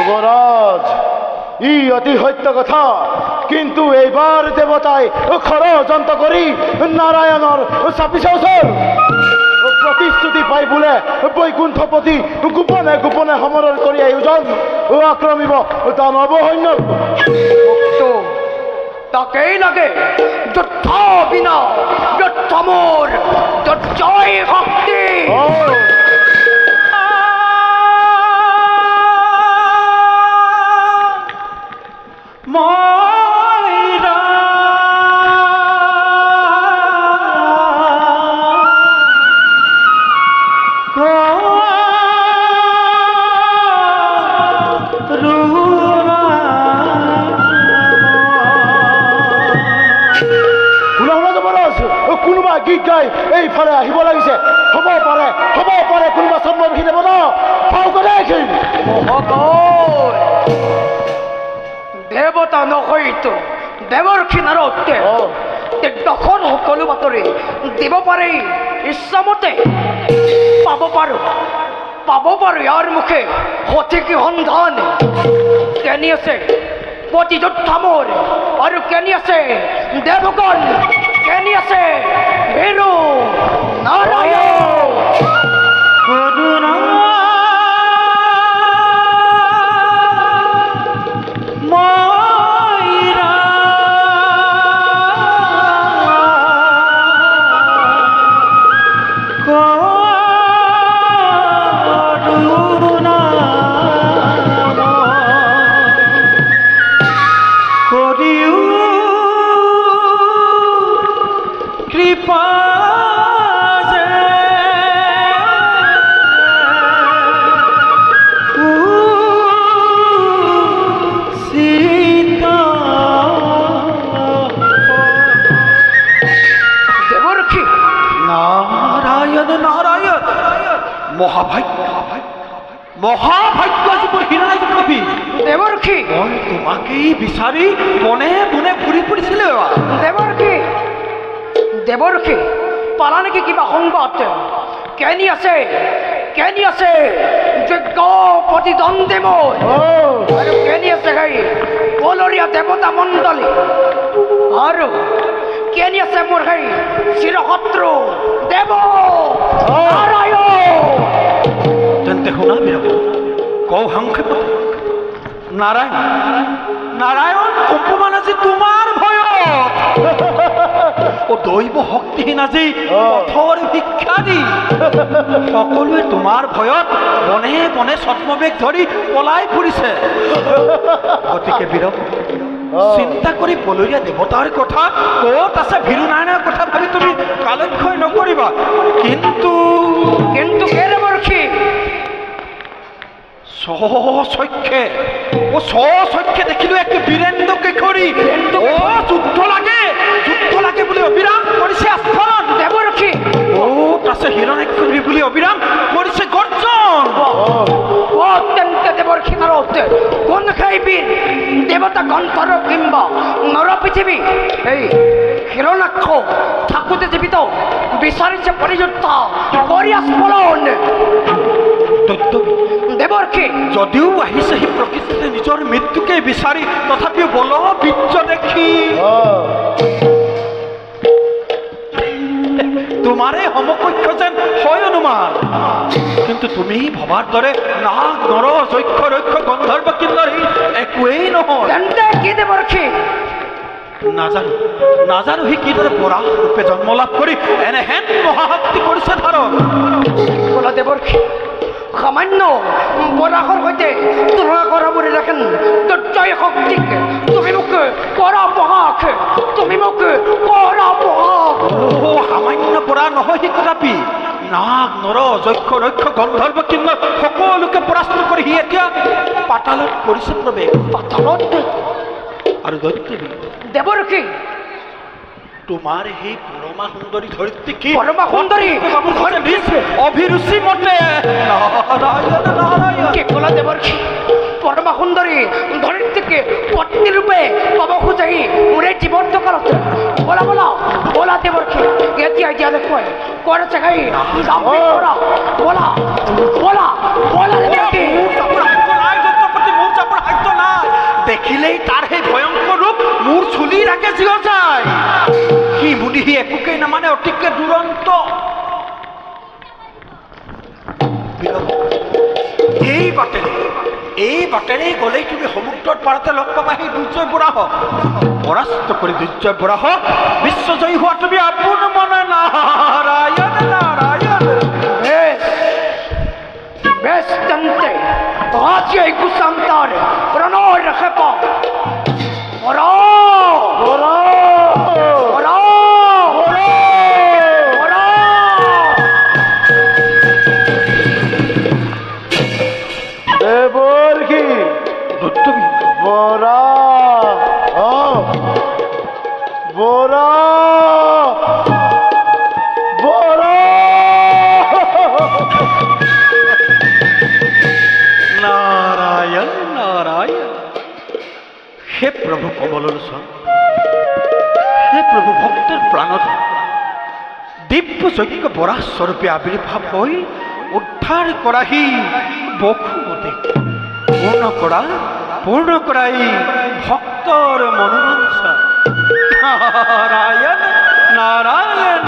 যুবৰাজ ই অতি সত্য কথা, কিন্তু এইবাৰ দেবতায় ষড়যন্ত্ৰ কৰি নাৰায়ণৰ চাপিছৰ প্ৰতিশ্ৰুতি পাই বোলে বৈকুণ্ঠপতি গোপনে গোপনে সমৰণ কৰি আয়োজন আক্ৰমিব দানৱ সৈন্য। তাকেই লাগে যুদ্ধ বিনা যুদ্ধ মোৰ জয় শক্তি। কোনোবা গীত গাই এইফালে আহিব লাগিছে। হ'ব পাৰে কোনোবা চন্দ্ৰমুখী দেৱতা ভাও কৰে। দেৱতা নহয়তো দেৱৰ্ষি নাৰদে দখৰ সকলো বাতৰি দিব পাৰে ইচ্ছামতে পাব পাৰো ইয়াৰ মুখে সঠিক সন্ধান। কেনি আছে প্ৰতিযোদ্ধা মোৰ আৰু কেনি আছে দেৱগণ, কেনি আছে ভীৰু নাৰায়ণ। মহাভাগ্য দেৱৰ্ষি, মই তোমাকেই বিচাৰি বনে বনে ঘূৰি ফুৰিছিলো। দেৱৰ্ষি পালা নেকি কিবা সংবাদ? কেনি আছে যোগ্য প্ৰতিদ্বন্দ্বী মোৰ আৰু কেনি আছে সেই বলৰীয়া দেৱতা মণ্ডলী আৰু কেনি আছে মোৰ সেই চিৰশত্ৰু দেৱ নাৰায়ণ? তেন্তে শুনা বীৰব, কওঁ সংক্ষেপত। নাৰায়ণ অপমান আজি তোমাৰ ভয়ত, দৈৱ শক্তিহীন আজি পথৰ ভিক্ষা দি সকলোৱে তোমাৰ ভয়ত বনে বনে ছদ্মবেগ ধৰি পলাই ফুৰিছে। গতিকে বীৰব, চিন্তা কৰি বলৰীয়া দেৱতাৰ কথা ক'ত আছে ভীৰু নাৰায়ণৰ কথা ভাবি তুমি কালক্ষয় নকৰিবা। কিন্তু দেৱৰ্ষি স্বচক্ষে দেখিলো এক বীৰেন্দ্ৰ কেশৰী যুদ্ধ লাগে বুলি অবিৰাম কৰিছে আস্ফালন। দেৱৰ্ষি আছে হিৰণ্যকশিপুৰ বুলি অবিৰাম কৰিছে গৰ্জন। তেন্তে দেৱৰ্ষি নাৰদ কোন সেই বীৰ দেৱতা গন্ধৰ্ব কিম্বা নৰ পৃথিৱী এই হিৰণ্যাক্ষ থাকোঁতে জীৱিত বিচাৰিছে পৰিযুদ্ধ কৰি আস্ফালন। দেৱৰ্ষি যদিও আহিছে সি প্ৰকৃতিতে নিজৰ মৃত্যুকে বিচাৰি, তথাপিও বল বীৰ্য দেখি তোমাৰে সমকক্ষ যেন হয় অনুমান। কিন্তু তুমি ভবাৰ দৰে নাগ নৰ যক্ষ ৰক্ষ গন্ধৰ্ব কিন্নৰী একোৱেই নহয়। তেন্তে কি দেৱৰ্ষি? নাজানো সি কিদৰে বৰাহ ৰূপে জন্ম লাভ কৰি এনেহেন মহাশক্তি কৰিছে ধাৰণ। বলা দেৱৰ্ষি, সামান্য বৰাহৰ সৈতে তুলনা কৰা বুলি দেখেন জয় শক্তিক তুমি মোক কৰা পহাক, সামান্য পৰা নহয় সি কদাপি। নাগ নৰ যক্ষ ৰক্ষ গন্ধৰ্ব কিন্নৰ সকলোকে পৰাস্ত কৰি সি এতিয়া পাতালত কৰিছে প্ৰৱেশ। পাতালত আৰু দৈত্য দেৱৰ্ষি তোমাৰ সেই পৰমা সুন্দৰী ধৰিত্ৰী কি পৰমা সুন্দৰী অভিৰুচি মতে কি ক'লা দেৱৰ্ষি? পৰমা সুন্দৰী ধৰিত্ৰীকে পত্নী ৰূপে পাব খোজাহি মোৰে জীৱন্ত কালত। বলা দেৱৰ্ষি, এতিয়া দেখুৱাই কৰে চাগাই বলা দেৱৰ্ষি। দেখিলেই তাৰ সেই ভয়ংকৰ ৰূপ মোৰ চুলিৰ আগে জিয় যায়। সি বুদ্ধি সি একোকেই নামানে, অতিকে দুৰন্ত। এই বাটেৰে গ'লেই তুমি সমুদ্ৰৰ পাৰতে লগ পাবা সেই দুৰ্জয় বুঢ়াহক। পৰাস্ত কৰি দুৰ্জয় বুঢ়াহক বিশ্বজয়ী হোৱা তুমি আপোন মনে। নাৰায়ণ নাৰায়ণ। বেশ তেন্তে আজি এই কুচান্তার প্রণয় রেখে পাও। ওরা ওরা ওরা ওরা দেবর কি তুমি বরা বরা বরা নারায়ণ নারায়ণ। হে প্রভু কমলোচন, হে প্রভু ভক্তের প্রাণধন, দিব্য যজ্ঞ বরাহ স্বরূপে আবির্ভাব হই উদ্ধার করাহি বক্ষুমতে পূর্ণ করাই ভক্তর মনোবাঞ্ছা। নারায়ণ নারায়ণ।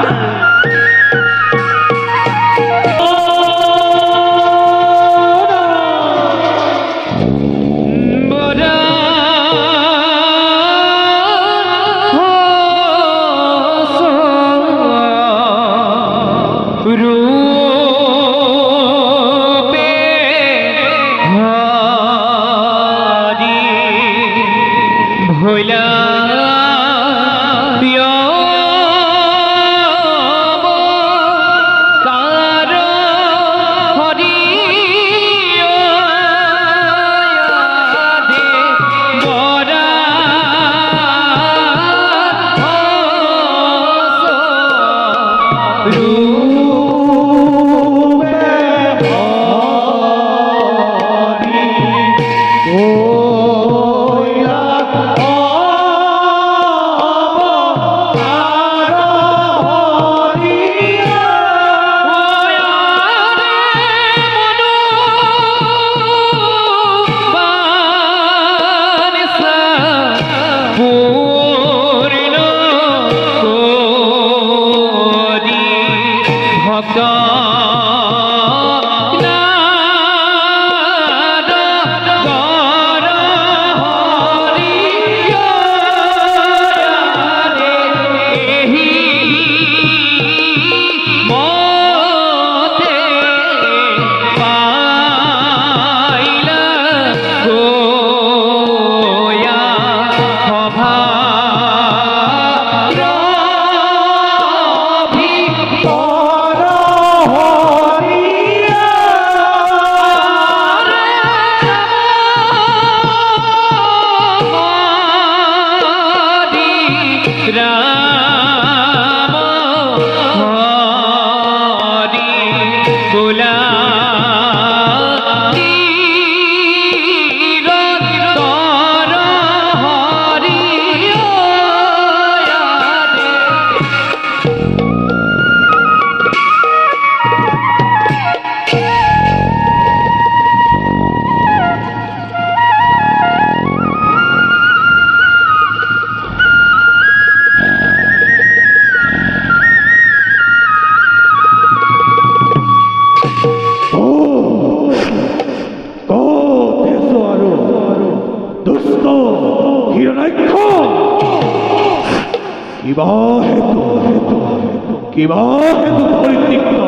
কিবা হেতু পৰিতৃপ্ত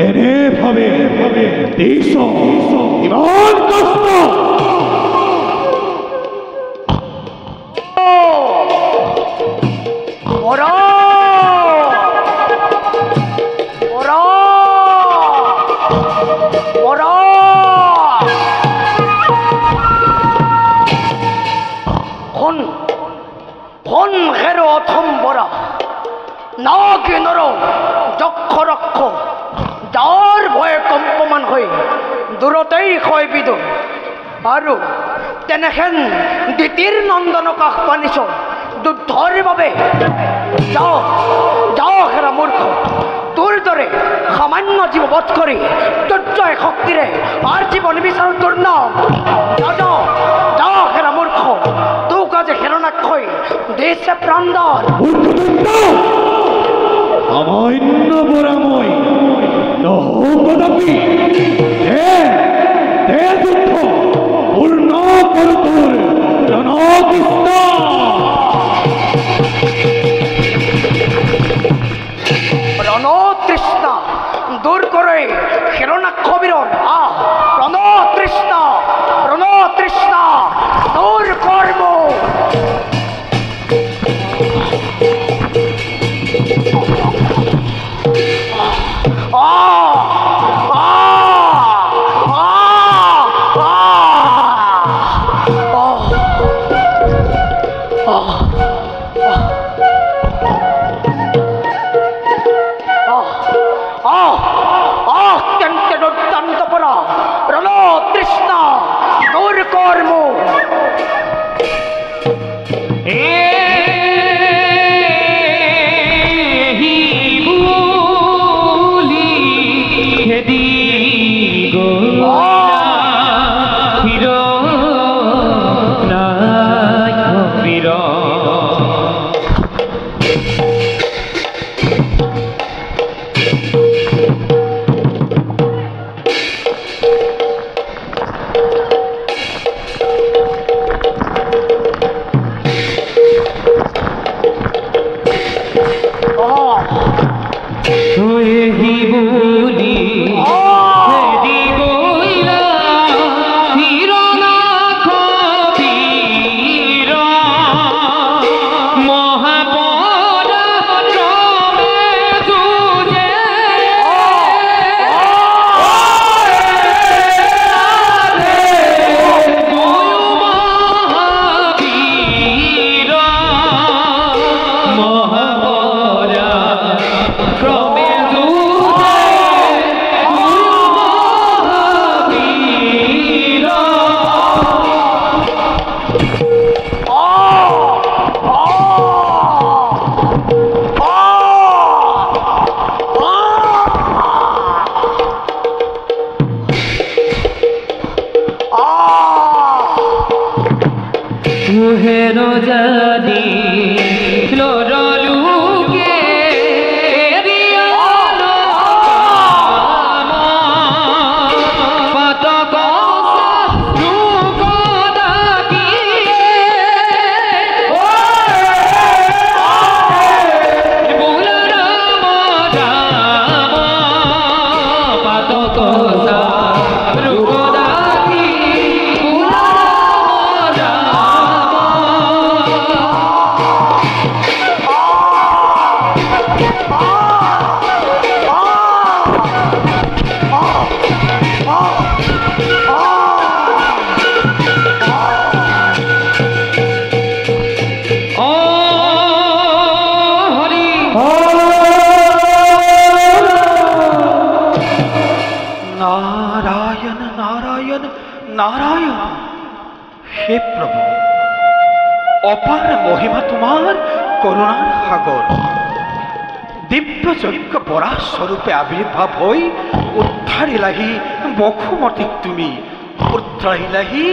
এনে ভাবে দেশ ইমান কষ্ট ওরা ওরা ওরা হন ঘেরো অথম বরা না কেনর যক্ষ রক্ষ যার ভয়ে কম্পমান হয়ে দূৰতেই হয় বিদু আৰু তেনেহেন দ্বিতীয় নন্দনক আহ্বানিছ যুদ্ধৰ বাবে যাও যাও হেৰা মূৰ্খ তোৰ দৰে সামান্য জীৱ বধ কৰি দুৰ্জয় শক্তিৰে আৰু জীৱ নিবিচাৰো তোৰ নাম যাও যাও হেৰা মূৰ্খ দিছে প্ৰাণদান। অমান্য বৰাময় নহকদাপি দে যুদ্ধ পূৰ্ণ কৰো তোৰ জনকৃষ্ণ। ৰণতৃষ্ণা দূৰ কৰে হিৰণ্যাক্ষ বীৰৰ ৰণতৃষ্ণা দূৰ কৰ্ম। অত্যন্ত দুৰ্দান্ত পৰা ৰণতৃষ্ণা দূৰ কৰ্ম। নারায়ণ। হে প্রভু, অপার মহিমা তোমার করুণার সাগর। দিব্য যজ্ঞ বরাহ স্বরূপে আবির্ভাব হই উদ্ধারিলাহি বসুমতীক তুমি, উদ্ধারিলাহি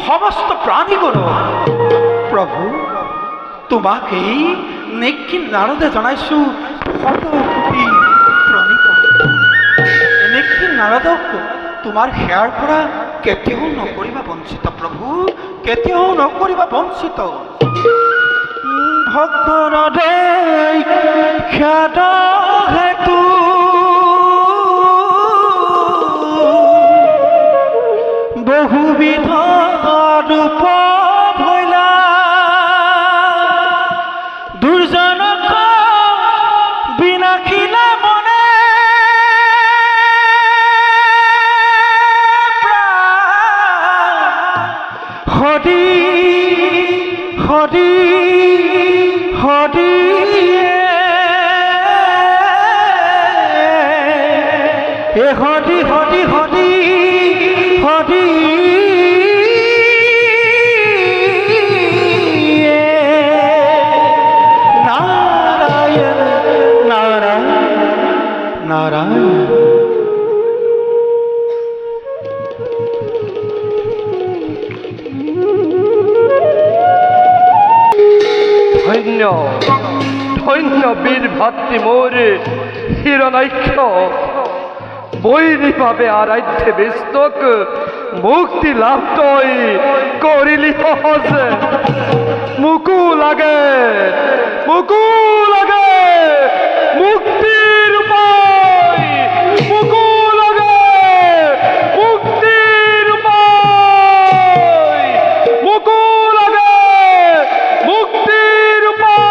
সমস্ত প্রাণীগণ। প্রভু, তোমাক এই নেকি নাৰদে জনাইছো শতকোটি প্ৰণিপাত। নেকি নাৰদক তোমাৰ সেৱাৰ পৰা কেতিয়াও নকৰিবা বঞ্চিত প্ৰভু, কেতিয়াও নকৰিবা বঞ্চিত। ভক্তৰদে খ্যাত হেতু বহুবিধ ৰূপ ভৈলা, দুৰ্জনক বিনাশিলা মনে হৰি হৰি হৰি এ হৰি হৰি হৰি হৰি নাৰায়ণ নাৰায়ণ নাৰায়ণ। ভগ্ন ধন্য ধন্য বীর ভাতৃ মোর হিরণাক্ষ বৈরীভাবে আরাধ্যে বিস্তক মুক্তি লাভ তই করিলি সহজ মুকু লাগে মুক্তির উপায় মুকু লাগে মুক্তির উপায় মুকু লাগে মুক্তির উপায়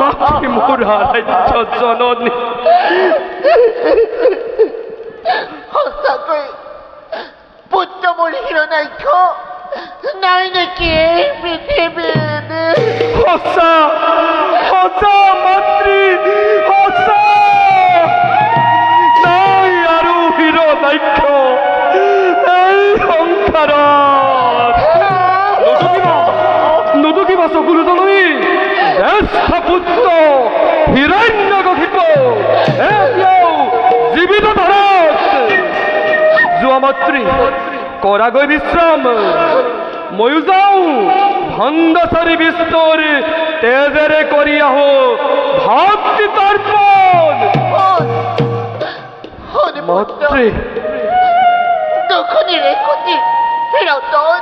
মাতৃ মোর আরাধ্য জননী সঁচাকৈ পুত্ৰ মোৰ হিৰণাক্ষ নাই নেকি এই পৃথিৱীত সঁচা সঁচা মাতৃ সঁচা নাই আৰু হিৰনাক্ষ এই সংসাৰত নদুকিবা চকুলো জননী জ্যেষ্ঠ পুত্ৰ হিৰণ্যকশিপ এতিয়াও জীৱিত ধৰক যোৱা মাতৃ কৰাগৈ বিশ্ৰাম ময়ো যাওঁ ভংগচাৰী বিষ্ণুৰ তেজেৰে কৰি আহো ভক্তি তৰ্পণ মাতৃ দুখনিৰে কতি হিৰতন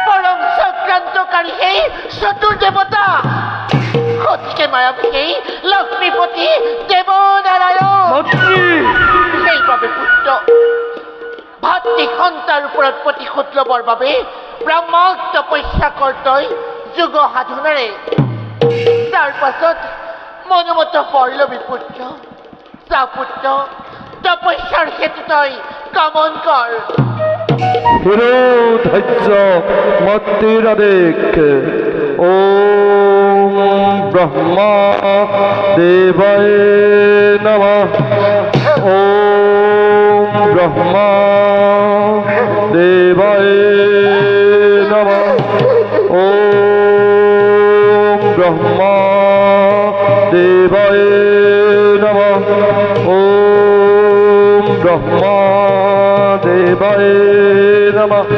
পৰম চক্ৰান্তকাৰী সেই চতুৰ দেৱতা সতিকে মায়াবী সেই লক্ষ্মীপতি দেৱনাৰায়ণ মাতৃ সেইবাবে পুত্ৰ ভাতৃ সন্তাৰ ওপৰত প্ৰতিশোধ ল'বৰ বাবে ব্ৰহ্মক তপস্যা কৰ্তই যোগ সাধনাৰে তাৰ পাছত মনোমত বৰ লবি পুত্ৰ যা পুত্ৰ তপস্যাৰ হেতু তই গমন কৰ ধৈৰ্য মাতৃৰ আদেশ ওম ব্ৰহ্মা দেৱায় নমঃ ওম ব্ৰহ্মা দেৱায় নমঃ ওম ব্ৰহ্মা দেৱায় নমঃ ওম ব্ৰহ্মা দেৱায় নমঃ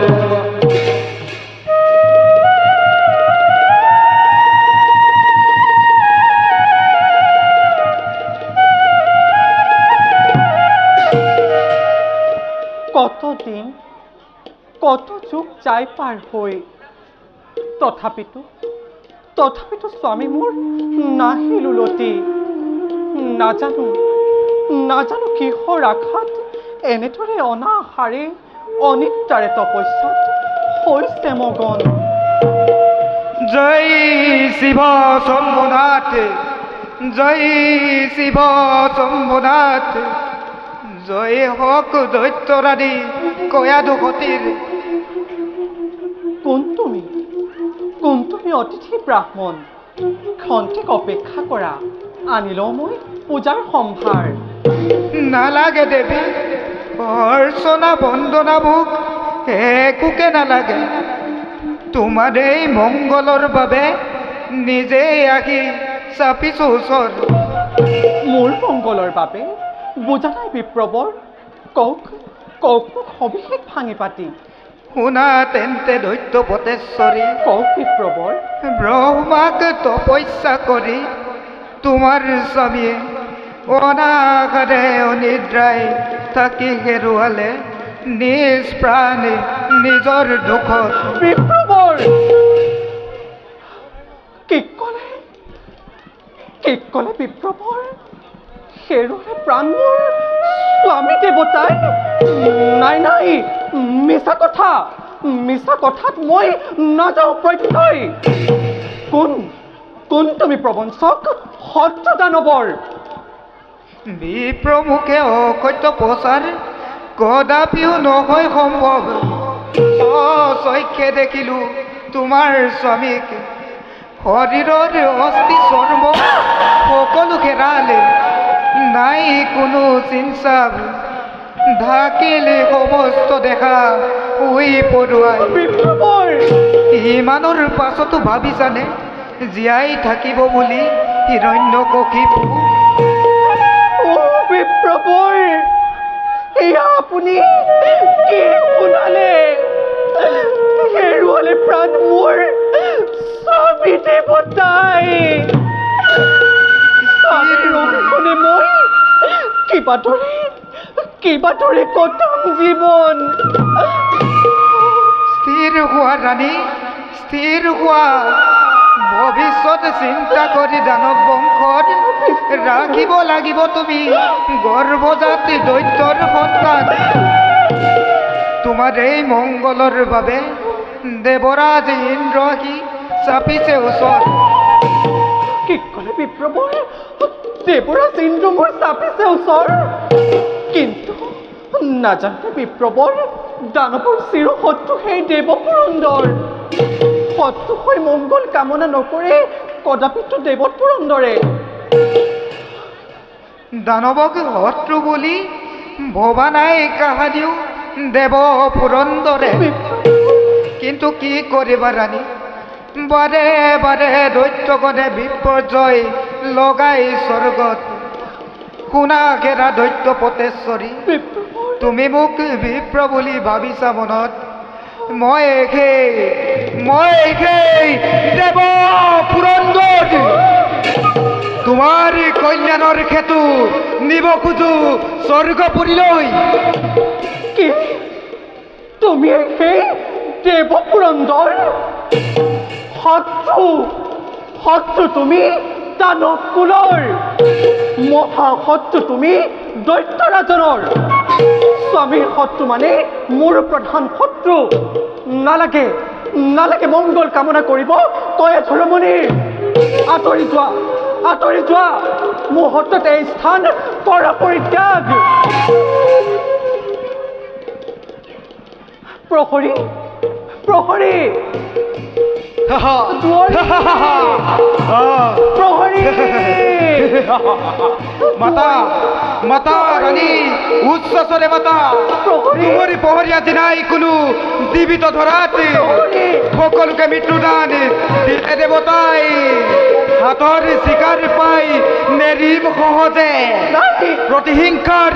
কতদিন কত যুগ যাই পাৰ হৈ তথাপিতো স্বামী মোৰ নাহিল উলটি নাজানো কিহৰ আঘাত এনেদৰে অনাহাৰে অনিদ্ৰাৰে তপস্যাত হৈছে মগন জয় শিৱ শম্ভুনাথ জয় শিৱ শম্ভুনাথ জয় হক দৈত্যৰাধি কয়াধু সতীৰ কোন তুমি অতিথি ব্ৰাহ্মণ ক্ষন্তেক অপেক্ষা কৰা আনি লওঁ মই পূজাৰ সম্ভাৰ নালাগে দেৱী অৰ্চনা বন্দনা মোক একোকে নালাগে তোমাৰ এই মংগলৰ বাবে নিজেই আহি চাপিছো ওচৰ মোৰ মংগলৰ বাবে বুজা নাই বিপ্ৰবৰ কওক মোক সবিশেষ ভাঙি পাতি শুনা তেন্তে দৈত্য পতেশ্বৰী কওক বিপ্ৰবৰ ব্ৰহ্মাক তপস্যা কৰি তোমাৰ স্বামীয়ে অনাহাৰে অনিদ্ৰাই থাকি হেৰুৱালে নিজ প্ৰাণে নিজৰ দুখত বিপ্ৰবৰ কি ক'লে বিপ্ৰবৰ হেৰুৱালে প্ৰাণ মোৰ স্বামী দেৱতাই নাই মিছা কথাত মই নাযাওঁ প্ৰত্যয় কোন তুমি প্ৰবঞ্চক সত্য দানৱৰ বিপ্ৰমুখে অসত্য প্ৰচাৰ কদাপিও নহয় সম্ভৱ চক্ষে দেখিলো তোমাৰ স্বামীক শৰীৰৰ অস্থি চৰ্ম সকলো হেৰালে নাই কোনো চিন্তা ঢাকিলে সমস্ত দেখা উই পৰুৱাই বিপ্ৰভৰ ইমানৰ পাছতো ভাবিছানে জীয়াই থাকিব বুলি হিৰণ্যকশিপু বিপ্ৰভৰ এয়া আপুনি কি শুনালে হেৰুৱালে প্ৰাণ মোৰ স্বামী দেৱতাই স্বামীৰ অবিহনে মই কিবাদৰে কটাম জীৱন স্থিৰ হোৱা ৰাণী স্থিৰ হোৱা ভৱিষ্যত চিন্তা কৰি দানৱ বংশত ৰাখিব লাগিব তুমি গৰ্ভজাতি দৈত্যৰ সন্তান তোমাৰ এই মংগলৰ বাবে দেৱৰাজ ইন্দ্ৰ আহি চাপিছে ওচৰত কি ক'লে বিপ্ৰভৰ দেৱৰাজ ইন্দ্ৰ মোৰ চাপিছে ওচৰ কিন্তু নাজানে বিপ্ৰভৰ দানৱৰ চিৰশত্ৰু সেই দেৱপুৰন্দৰ শত্ৰু হৈ মংগল কামনা নকৰে কদাপিতো দেৱত পুৰন্দৰে দানৱক শত্ৰু বুলি ভবা নাই কাহানিও দেৱ পুৰন্দৰে কিন্তু কি কৰিবা ৰাণী বাৰে বাৰে দৈত্যগণে বিপৰ্যয় লগাই স্বৰ্গত শুনা ঘেৰা দৈত্য পতেশ্বৰী তুমি মোক বিপ্ৰ বুলি ভাবিছা মনত মই দেৱ পুৰন্দৰ তোমাৰ কল্যাণৰ খেতু নিব খোজো স্বৰ্গপুৰীলৈ কি তুমি সেই দেৱপুৰন্দৰ শত্ৰু তুমি দানৱ কুলৰ মহাশত্ৰু তুমি দৈত্যৰাজনৰ স্বামীৰ শত্ৰু মানে মোৰ প্ৰধান শত্ৰু নালাগে মংগল কামনা কৰিব তই ধৰ্মণিৰ আঁতৰি যোৱা মুহূৰ্ততে এই স্থান কৰা পৰিত্যাগ প্ৰহৰী মাতা ৰাণী উচ্চ স্বৰে মাতা তুমৰি পহৰীয়া দিনাই কোনো জীৱিত ধৰাত সকলোকে মৃত্যুদান দিলে দেৱতাই হাতৰ চিকাৰ পাই নেৰিম সহজে প্ৰতিহিংসাৰ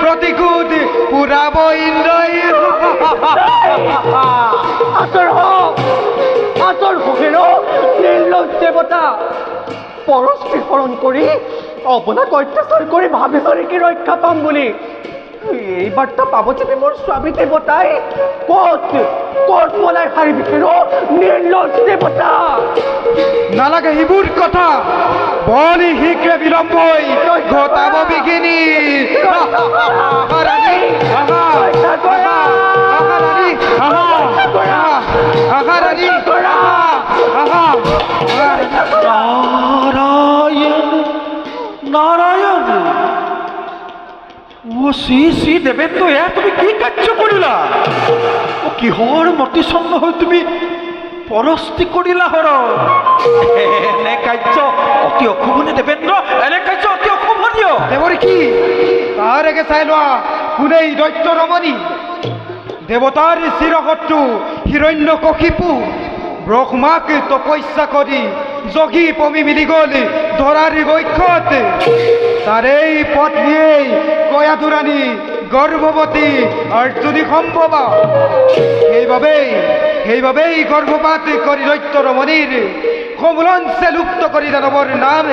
প্ৰতিশোধ পুৰাব ইন্দ্ৰই আঁতৰ ভোগেৰ নিৰ্লজ্জ দেৱতা পৰস্পী হৰণ কৰি অপনাক অত্যাচাৰ কৰি ভাবিছ নেকি ৰক্ষা পাম বুলি এই বাৰ্তা পাব যে মোৰ স্বামী দেৱতাই ক'ত পলাই হাৰিবি নিৰ্লজ্জ দেৱতা নালাগে সেইবোৰ কথা বলি শীঘ্ৰে বিলম্বই ঘটাব বিঘিনি নাৰায়ণ ও শ্ৰী দেৱেন্দ্ৰ এয়া তুমি কি কাৰ্য কৰিলা ও কিহৰ মতিছন্ন হৈ তুমি পৰস্তি কৰিলা হৰ এনে কাৰ্য অতি অশুভনীয় দেৱেন্দ্ৰ এনে কাৰ্য অতি অশুভনীয় দেৱৰ কি তাৰ একে চাই লোৱা কোনেই দৈত্য ৰমণী দেৱতাৰ চিৰশত্ৰু হিৰণ্যকশিপু ব্ৰহ্মাক তপস্যা কৰি যোগী পমি মিলি গ'ল ধৰাৰ বৈক্ষত তাৰেই পত্নীয়েই কয়াতুৰাণী গৰ্ভৱতী অৰ্জুনী সম্ভৱা সেইবাবেই গৰ্ভপাত কৰি দৈত্য ৰমণীৰ সমুলঞ্চে লুপ্ত কৰি দানৱৰ নাম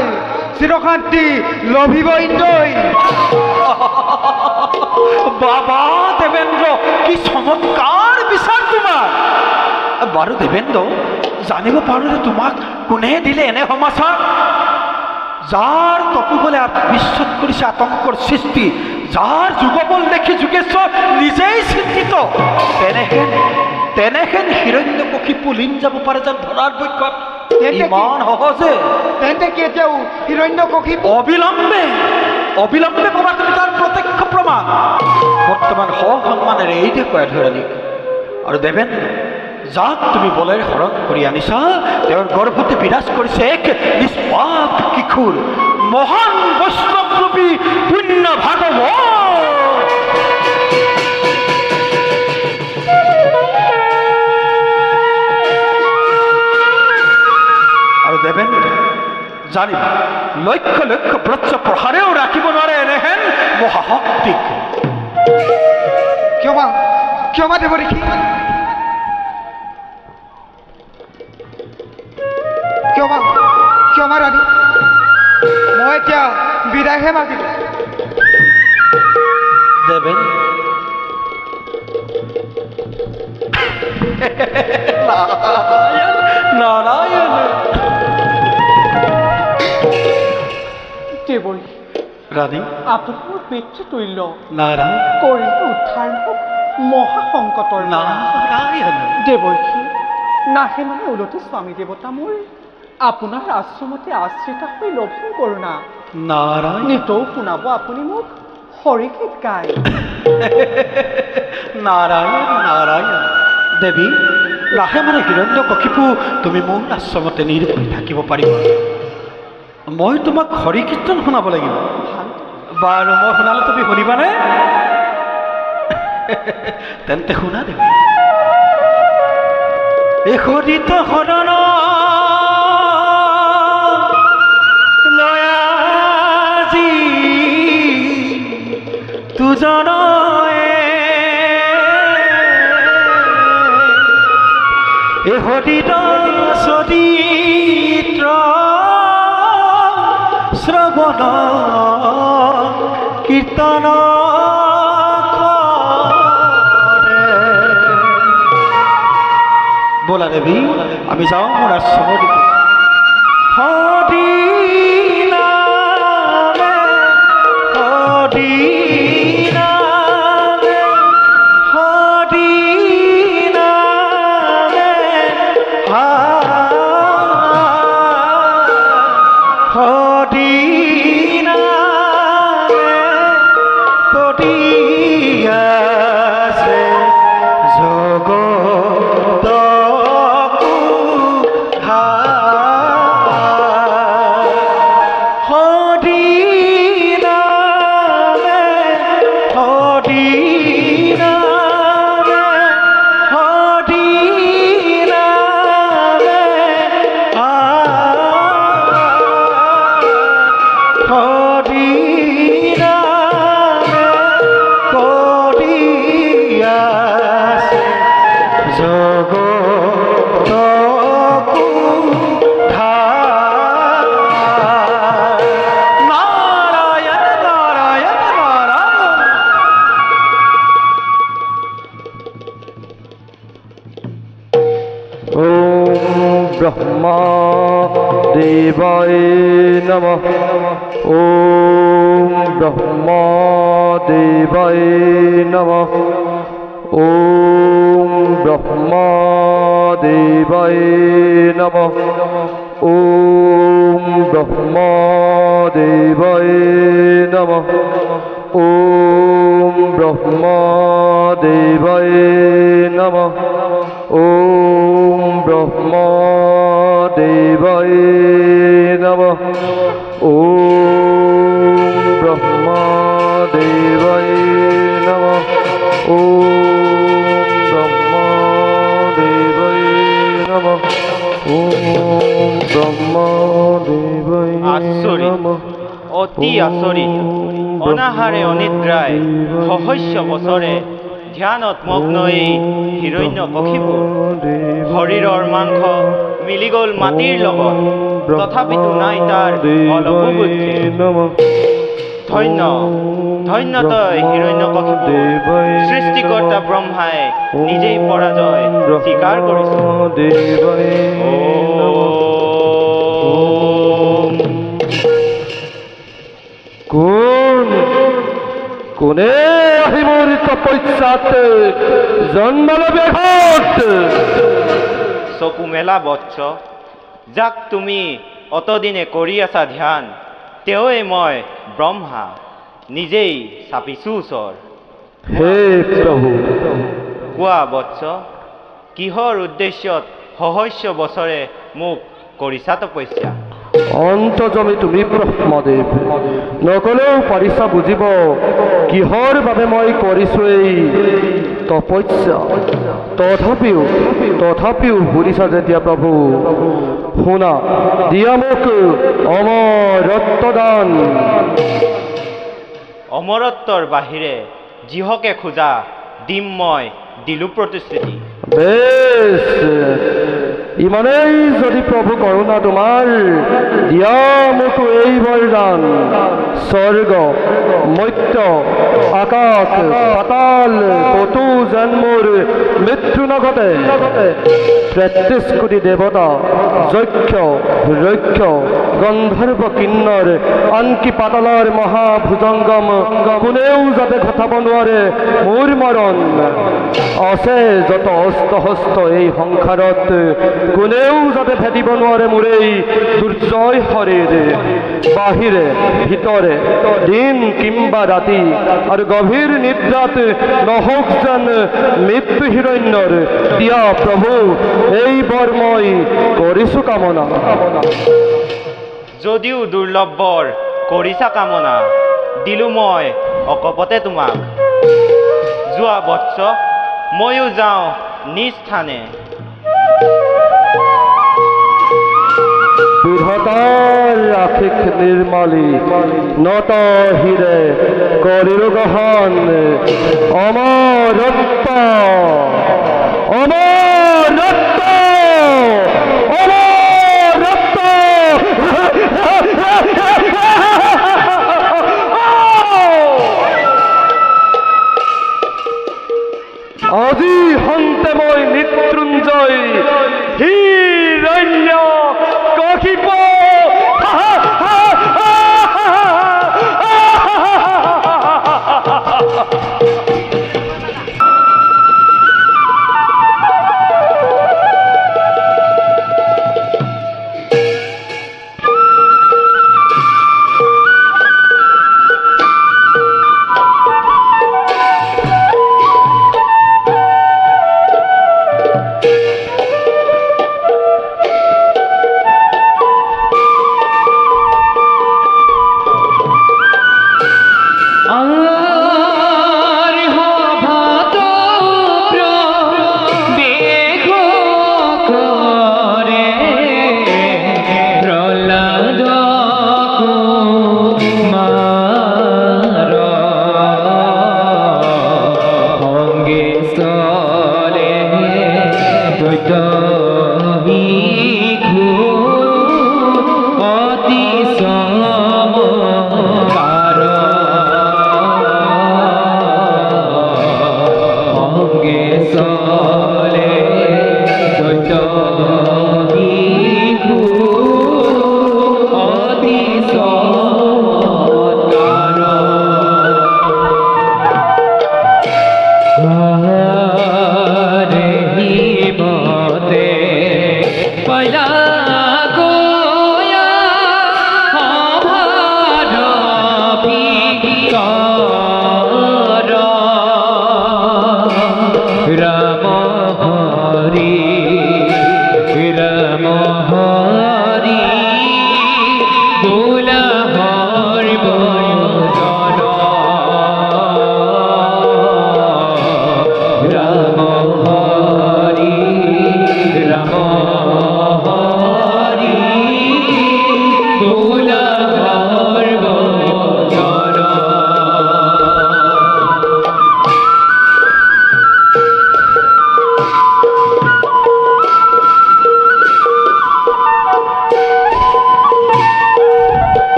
চিৰশান্তি লভিব ইন্দ্ৰই বাবা দেৱেন্দ্ৰ কি চমৎকাৰ বিচাৰ তোমাৰ বাৰু দেৱেন্দ্ৰ জানিব পাৰো যে তোমাক কোনে দিলে এনে সমাচাৰ যাৰ তপোবলে বিশ্বত কৰিছে আতংকৰ সৃষ্টি যাৰ যুগবল দেখি যোগেশ্বৰ নিজেই চিন্তিত তেনেহেন হিৰণ্যকশিপু লীন যাব পাৰে যেন ধৰাৰ বৈক্ষত ইমান সহজে তেন্তে কেতিয়াও হিৰণ্যকশিপু অবিলম্বে পাবা তুমি তাৰ প্ৰত্যক্ষ প্ৰমাণ বৰ্তমান সন্মানেৰে এই দেখুৱাই ধৰালি আৰু দেৱেন্দ্ৰ যাক তুমি বলেৰে হৰণ কৰি আনিছা তেওঁৰ গৰ্ভতে বিৰাজ কৰিছে এক নিষ্পাপ কিশোৰ মহান বৈষ্ণৱৰূপী পুণ্য ভাগৱত আৰু দেবেন জানিব লক্ষ লক্ষ ব্ৰজ প্ৰহাৰেও ৰাখিব নোৱাৰে এনেহেন মহাশক্তিক। ক্ষমা দেৱ দেখি ক্ষমা ৰাণী, মই এতিয়া বিদায়হে মাগিলো। দেবেন নাৰায়ণ দেৱৰী ৰাণী আপোনাৰ পিতৃতুল্য নাৰায়ণ কৰি উদ্ধাৰ মোক মহাসংকটৰ পৰা। নাৰায়ণ দেৱৰী নাহে মানে ওলটি স্বামী দেৱতা মোৰ আপোনাৰ আশ্ৰমতে আশ্ৰিত হৈ লভিন কৰোণা নাৰায়ণ নিতৌ শুনাব আপুনি মোক হৰিগীত গাই। নাৰায়ণ নাৰায়ণ দেৱী লাহে মানে হিৰণ্যকশিপু তুমি মোৰ আশ্ৰমতে নিৰ্ভয় থাকিব পাৰিবা। মই তোমাক হৰি কীৰ্তন শুনাব লাগিব। বাৰু মই শুনালে তুমি শুনিবানে? তেন্তে শুনা দেৱী। এশদিত সদন লয়াজি তুজনয়ে এশদিত চৰিত্ৰ শ্ৰৱণ কীৰ্তন বলা দেৱী আমি যাওঁ মোৰ আশ্ৰমৰ দিকে। হদিনামে হদিনামে হদিনামে হদিনামে পদিয়াছে জগত ब्रह्मा देवाय नमः। ओम ब्रह्मा देवाय नमः। ओम ब्रह्मा देवाय नमः। ओम ब्रह्मा देवाय नमः। ओम ब्रह्मा देवाय नमः। ओम ब्रह्मा देवाय नमः। ओम ब्रह्मा देवाय नमः। ओम ब्रह्मा देवाय नमः। ओम ब्रह्मा देवाय नमः। অতি আচৰিত অনাহাৰে অনিদ্ৰায় সহস্য বছৰে ধ্যানত মগ্ন এই হিৰণ্যকশিপু শৰীৰৰ মাংস মিলি গ'ল মাটিৰ লগত, তথাপিতো নাই তাৰ অলপো বুদ্ধি। ধন্য ধন্য তই হিৰণ্যকশিপু, সৃষ্টিকৰ্তা ব্ৰহ্মাই নিজেই পৰাজয় স্বীকাৰ কৰিছে। কোনে আহিবৰ তপস্যাতে জন্ম লবে চকু মেলা বৎস, যাক তুমি অতদিনে কৰি আছা ধ্যান, তেওঁৱে মই ব্ৰহ্মা নিজেই চাপিছো ওচৰ। হে প্ৰভু, কোৱা বৎস, কিহৰ উদ্দেশ্যত সহস্য বছৰে মোক কৰিছা তপস্যা? অন্তজমে তুমি ব্ৰহ্মদেৱ নকলেও পাৰিছা বুজিব কিহৰ বাবে মই কৰিছোঁ এই তপস্যা তথাপিও সুধিছা যেতিয়া প্ৰভু শুনা দিয়া মোক অমৰত্ব দান অমৰত্বৰ বাহিৰে যিহকে খোজা দিম মই দিলো প্ৰতিশ্ৰুতি বেশ ইমানেই যদি প্ৰভু কৰোণা তোমাৰ দিয়া মোক এই বৰদান স্বৰ্গ মৰ্ত্য আকাশ পাতাল কতো যেন মোৰ মৃত্যু নঘটে 33 কোটি দেৱতা যক্ষ ৰক্ষ গন্ধৰ্ব কিন্নৰ আনকি পাতালৰ মহাভুজংগম কোনেও যাতে ঘটাব নোৱাৰে মোৰ মৰণ আছে যত অস্ত এই সংসাৰত কোনেও যাতে ভেটিব নোৱাৰে মোৰ এই দুৰ্জয় শৰীৰ বাহিৰে ভিতৰে দিন কিম্বা ৰাতি আৰু গভীৰ নিদ্ৰাত নহওক যেন মৃত্যু হিৰণ্যৰ দিয়া প্ৰভু এই বৰ মই কৰিছোঁ কামনা যদিও দুৰ্লভ বৰ কৰিছা কামনা দিলো মই অকপতে তোমাক যোৱা বৎস ময়ো যাওঁ নিজ স্থানে বিধাতাৰ আশিস নিৰ্মালী নত হিৰে কৰিলো গ্ৰহণ অমৰত্ব অমৰত্ব অমৰত্ব আজি হন্তে মই মৃত্যুঞ্জয় হিৰণ্য কশিপ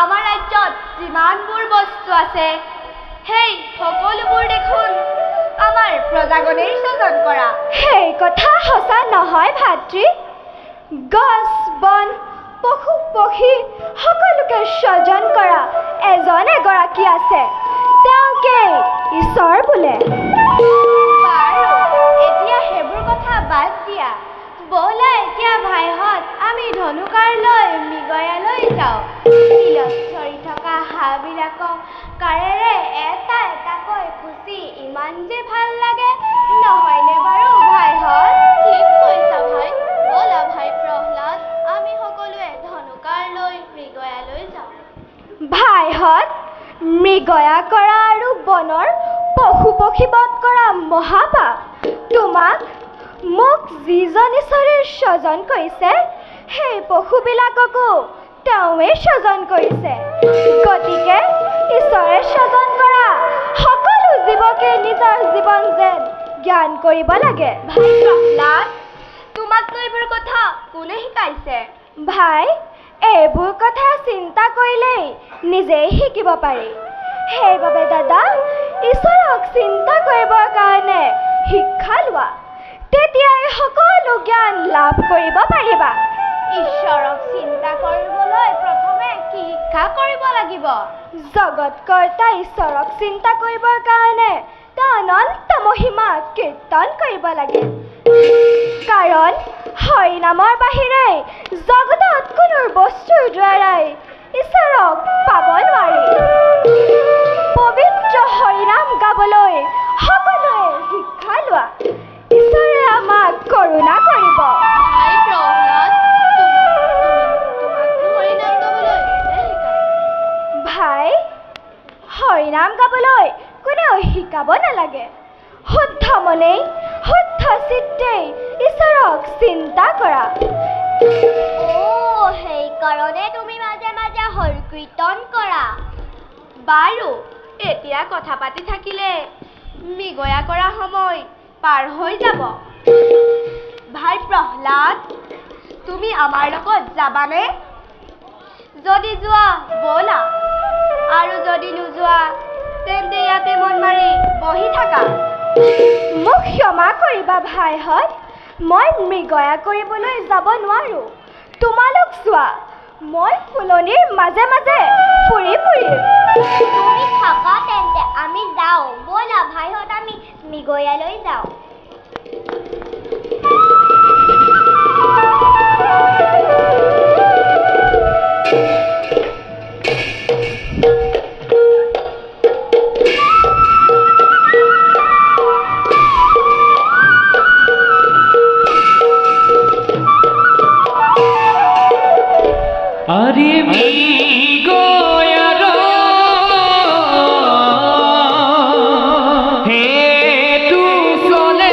আমাৰ ৰাজ্যত যিমানবোৰ বস্তু আছে সেই সকলোবোৰ দেখোন আমাৰ প্ৰজাগণেই স্বজন কৰা। সেই কথা সঁচা নহয় ভাতৃ। গছ বন পশু পক্ষী সকলোকে স্বজন কৰা এজন এগৰাকী আছে, তেওঁকে ঈশ্বৰ বোলে। বাৰু এতিয়া সেইবোৰ কথা বাদ দিয়া, ব'লা এতিয়া ভাইহঁত আমি ধনুকাঁড়লৈ মৃগয়ালৈ যাওঁ। বিলত চৰি থকা হাঁহবিলাকক কাঁড়েৰে এটা এটাকৈ খুচি ইমান যে ভাল লাগে, নহয়নে বাৰু ভাইহঁত? ঠিক কৈছা ভাই, ব'লা ভাই প্ৰহ্লাদ, আমি সকলোৱে ধনুকাঁড়লৈ মৃগয়ালৈ যাওঁ। ভাইহঁত, মৃগয়া কৰা আৰু বনৰ পশু পক্ষী বধ কৰা মহাপাপ। তোমাক মোক যিজন ঈশ্বৰে স্বজন কৰিছে সেই পশুবিলাককো তেওঁৱে স্বজন কৰিছে। গতিকে ঈশ্বৰে স্বজন কৰা সকলো জীৱকে নিজৰ জীৱন যেন জ্ঞান কৰিব লাগে। ভাই প্ৰহ্লাদ, তোমাকনো এইবোৰ কথা কোনে শিকাইছে? ভাই, এইবোৰ কথা চিন্তা কৰিলেই নিজেই শিকিব পাৰি। সেইবাবে দাদা, ঈশ্বৰক চিন্তা কৰিবৰ কাৰণে শিক্ষা লোৱা, তেতিয়াই সকলো জ্ঞান লাভ কৰিব পাৰিবা। ঈশ্বৰক চিন্তা কৰিবলৈ প্ৰথমে কি শিক্ষা কৰিব লাগিব? জগতকৰ্তা ঈশ্বৰক চিন্তা কৰিবৰ কাৰণে তেওঁ অনন্ত মহিমা কীৰ্তন কৰিব লাগে। কাৰণ হৰি নামৰ বাহিৰে জগতত কোনো বস্তুৰ দ্বাৰাই ঈশ্বৰক পাব নোৱাৰি। পবিত্ৰ হৰিনাম গাবলৈ সকলোৱে শিক্ষা লোৱা, ঈশ্বৰে আমাক কৰোণা কৰিব। ভাই প্ৰহ্লাদ, তোমাকনো হৰিনাম গাবলৈ কোনে শিকায়? ভাই, হৰিনাম গাবলৈ কোনেও শিকাব নালাগে। শুদ্ধ মনেই শুদ্ধ চিত্তেই ঈশ্বৰক চিন্তা কৰা। সেইকাৰণে তুমি মাজে মাজে হৰি কীৰ্তন কৰা। বাৰু এতিয়া কথা পাতি থাকিলে মৃগয়া কৰা সময় পাৰ হৈ যাব। ভাই প্ৰহ্লাদ, তুমি আমাৰ লগত যাবানে? যদি যোৱা ব'লা, আৰু যদি নোযোৱা তেন্তে ইয়াতে মন মাৰি বহি থাকা। মোক ক্ষমা কৰিবা ভাইহঁত, মই মৃগয়া কৰিবলৈ যাব নোৱাৰোঁ। তোমালোক চোৱা, মই ফুলনিৰ মাজে মাজে ফুৰি ফুৰিম। তুমি থাকা তেন্তে আমি যাওঁ। ব'লা ভাইহঁত, আমি মৃগয়ালৈ যাওঁ। আরে মৃগয়ার হে তু চলে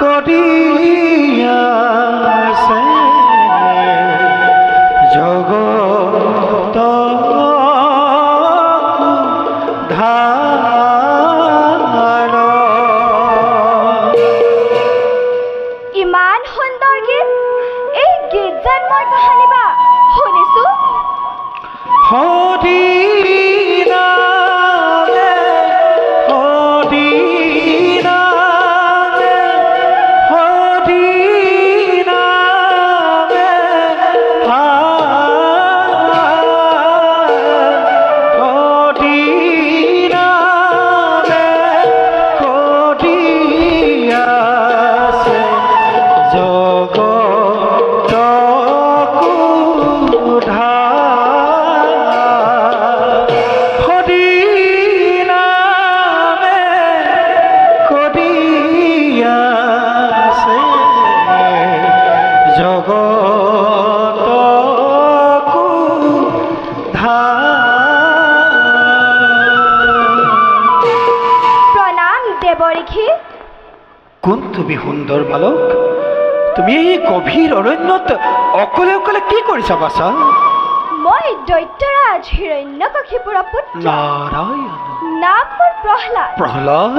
করিয়াছে জগত ইমান সুন্দৰ গীত এই গীত যেন মই কাহানিবা শুনিছো হৰি নামে হৰি নামে হৰি নামে হৰি নামে কৰিয়াছে জগতকু ধাৰ। হৰি নামে কৰিয়াছে জগতকু ধাৰ। প্ৰণাম দেৱঋষি কোন তুমি সুন্দৰ বালক? তুমি এই গভীৰ অৰণ্যত অকলে অকলে কি কৰিছা বাছা? মই দৈত্যৰাজ হিৰণ্যকশিপুৰৰ পুত্ৰ নাৰায়ণ। নাম মোৰ প্ৰহ্লাদ। প্ৰহ্লাদ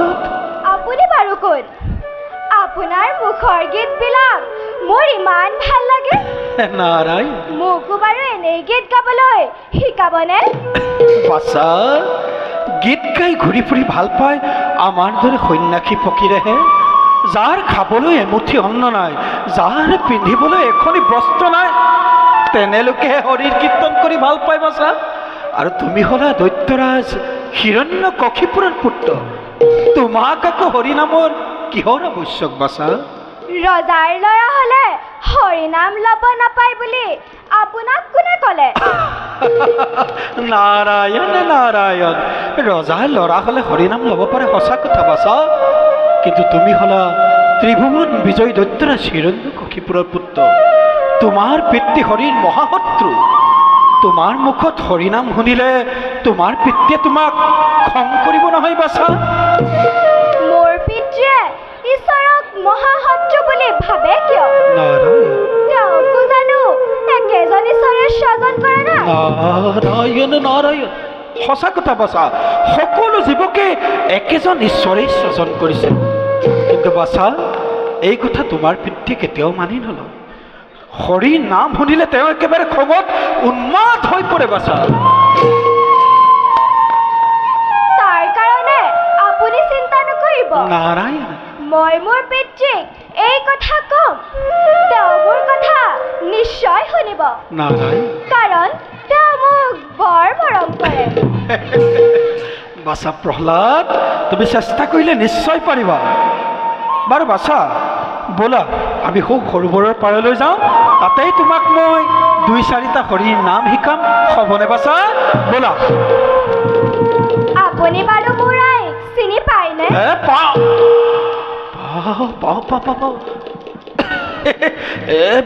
আপুনি বাৰু কোন? আপোনাৰ মুখৰ গীতবিলাক মোৰ ইমান ভাল লাগে। নাৰায়ণ মোকো বাৰু এনেই গীত গাবলৈ শিকাবনে? বাছা, গীত গাই ঘূৰি ফুৰি ভাল পায় আমাৰ দৰে সন্যাসী ফকীৰেহে, যাৰ খাবলৈ এমুঠি অন্ন নাই, যাৰ পিন্ধিবলৈ এখনি বস্ত্ৰ নাই, তেনেলোকেহে হৰিৰ কীৰ্তন কৰি ভাল পায় বাছা। আৰু তুমি হ'লা দৈত্যৰাজ হিৰণ্যকশিপুৰৰ পুত্ৰ, তোমাক আকৌ হৰি নামৰ কিহৰ আৱশ্যক বাছা? ৰজাৰ ল'ৰা হ'লে হৰিনাম ল'ব নাপায় বুলি আপোনাক কোনে ক'লে? নাৰায়ণ নাৰায়ণ, ৰজাৰ ল'ৰা হ'লে হৰিনাম ল'ব পাৰে সঁচা কথা বাছা, কিন্তু তুমি হ'লা ত্ৰিভুৱন বিজয়ী দৈত্যৰাজ হিৰণ্যকশিপুৰৰ পুত্ৰ, তোমাৰ পিতৃ হৰিৰ মহাশত্ৰু। তোমাৰ মুখত হৰিনাম শুনিলে তোমাৰ পিতৃয়ে তোমাক খং কৰিব নহয় বাছা? মোৰ পিতৃয়ে ঈশ্বৰক মহাশত্ৰু বুলি ভাবে কিয়? নাৰায়ণ তেওঁকো জানো একেজন ঈশ্বৰে স্বজন কৰে না? নাৰায়ণ নাৰায়ণ, সঁচা কথা বাছা, সকলো জীৱকে একেজন ঈশ্বৰেই স্বজন কৰিছে, কিন্তু বাছা এই কথা তোমাৰ পিতৃয়ে কেতিয়াও মানি নলয়। হৰি নাম শুনিলে তেওঁ একেবাৰে খঙত উন্মাদ হৈ পৰে বাছা। তাৰ কাৰণে আপুনি চিন্তা নকৰিব। নাৰায়ণ মই মোৰ পিতৃক এই কথা কম, তেওঁ মোৰ কথা নিশ্চয় শুনিব, নাৰায়ণ কাৰণ তেওঁ মোক বৰ মৰম কৰে। বাছা প্ৰহ্লাদ, তুমি চেষ্টা কৰিলে নিশ্চয় পাৰিবা। বাৰু বাছা ব'লা আমি সৰোবৰৰ পাৰলৈ যাওঁ, তাতেই তোমাক মই 2-4টা হৰিৰ নাম শিকাম, হ'বনে বাছা? ব'লা। আপুনি বাৰু মোৰ আইক চিনি পায়নে? পাওঁ পাওঁ পাওঁ পাওঁ পাওঁ।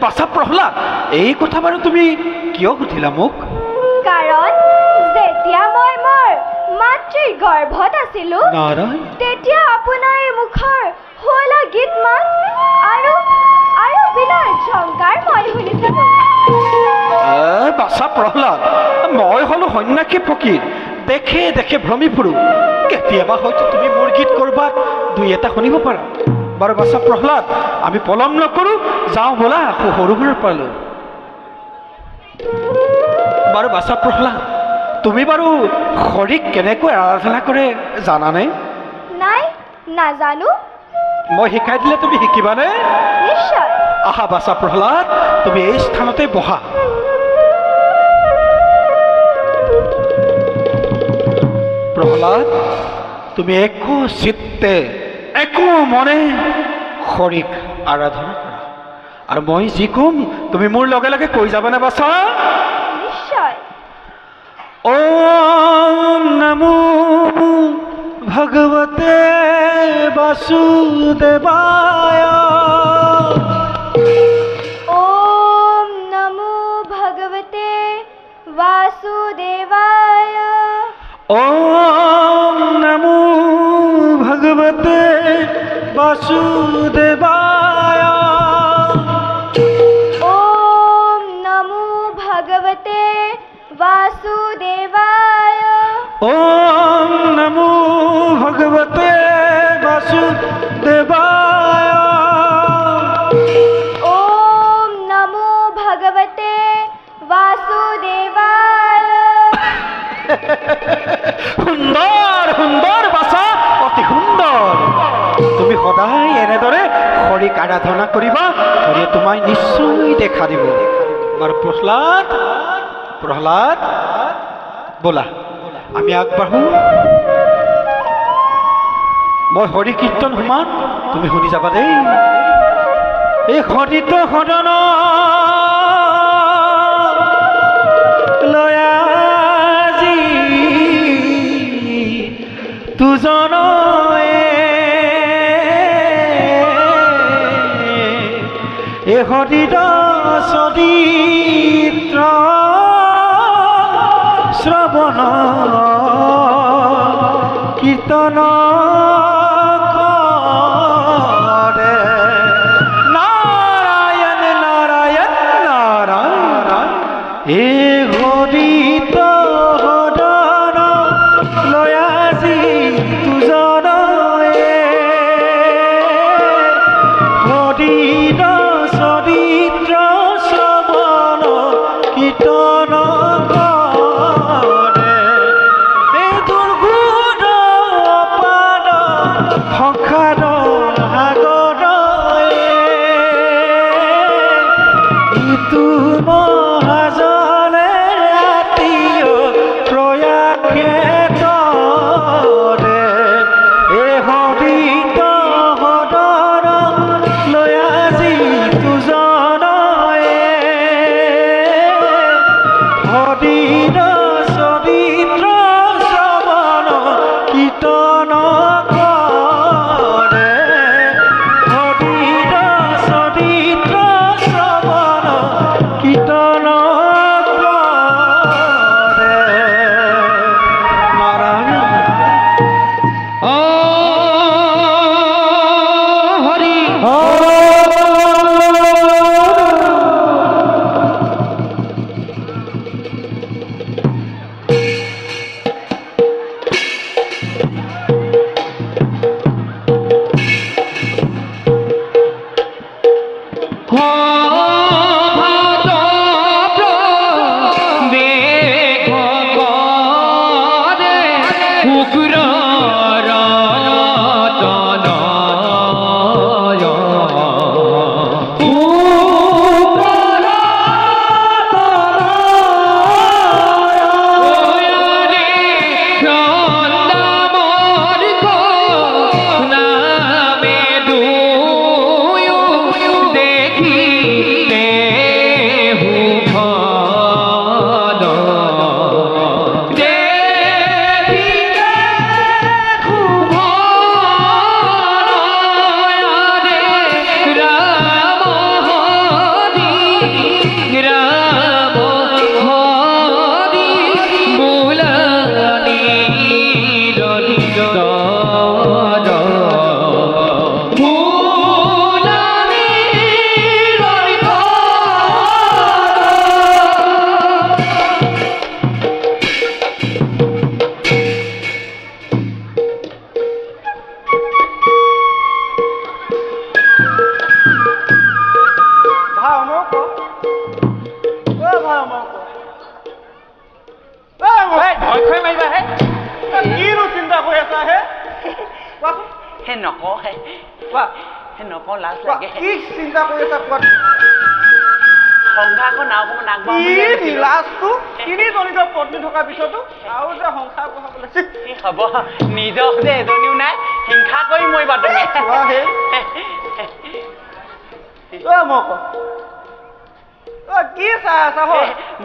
বাছা প্ৰহ্লাদ, এই কথা বাৰু তুমি কিয় সুধিলা মোক? কাৰণ যেতিয়া মই মোৰ মাতৃৰ গৰ্ভত আছিলো, নাৰায়ণ তেতিয়া আপোনাৰ এই মুখৰ শুৱলা গীত মাত আৰু বিনৰ ঝংকাৰ মই শুনিছিলো। বাছা প্ৰহ্লাদ, মই হ'লো সন্যাসী ফকীৰ, দেখে দেখে ভ্ৰমি ফুৰো, কেতিয়াবা হয়তো তুমি মোৰ গীত কৰবাত 2-এটা শুনিব পাৰা। বাৰু বাছা প্ৰহ্লাদ, আমি পলম নকৰো, যাওঁ ব'লা সৰোবৰৰ পাৰলৈ। বাৰু বাছা প্ৰহ্লাদ, তুমি বাৰু হৰিক কেনেকৈ আৰাধনা কৰে জানানে? নাই, নাজানো। মই শিকাই দিলে তুমি শিকিবানে? নিশ্চয়। আহা বাছা প্ৰহ্লাদ, তুমি এই স্থানতে বহা। প্ৰহ্লাদ, তুমি একো চিত্তে একো মনে হৰিক আৰাধনা কৰা, আৰু মই যি ক'ম তুমি মোৰ লগে লগে কৈ যাবানে বাছা? নিশ্চয়। ওম নমো ভগৱতে বাসুদেৱায়। ওম নমো ভগৱতে বাসুদেৱায়। ওম নমো ভগৱতে বাসুদেৱায়। আৰাধনা কৰিবা হৰিয়ে তোমায় নিশ্চয় দেখা দিব আৰু প্ৰহ্লাদ প্ৰহ্লাদ ব'লা আমি আগবাঢ়ো মই হৰি কীৰ্তন সমান তুমি শুনি যাবা দেই এই হৰিত সদন লয়াজি তুজন এ হৰিত চৰিত্ৰ শ্ৰৱণ কীৰ্তন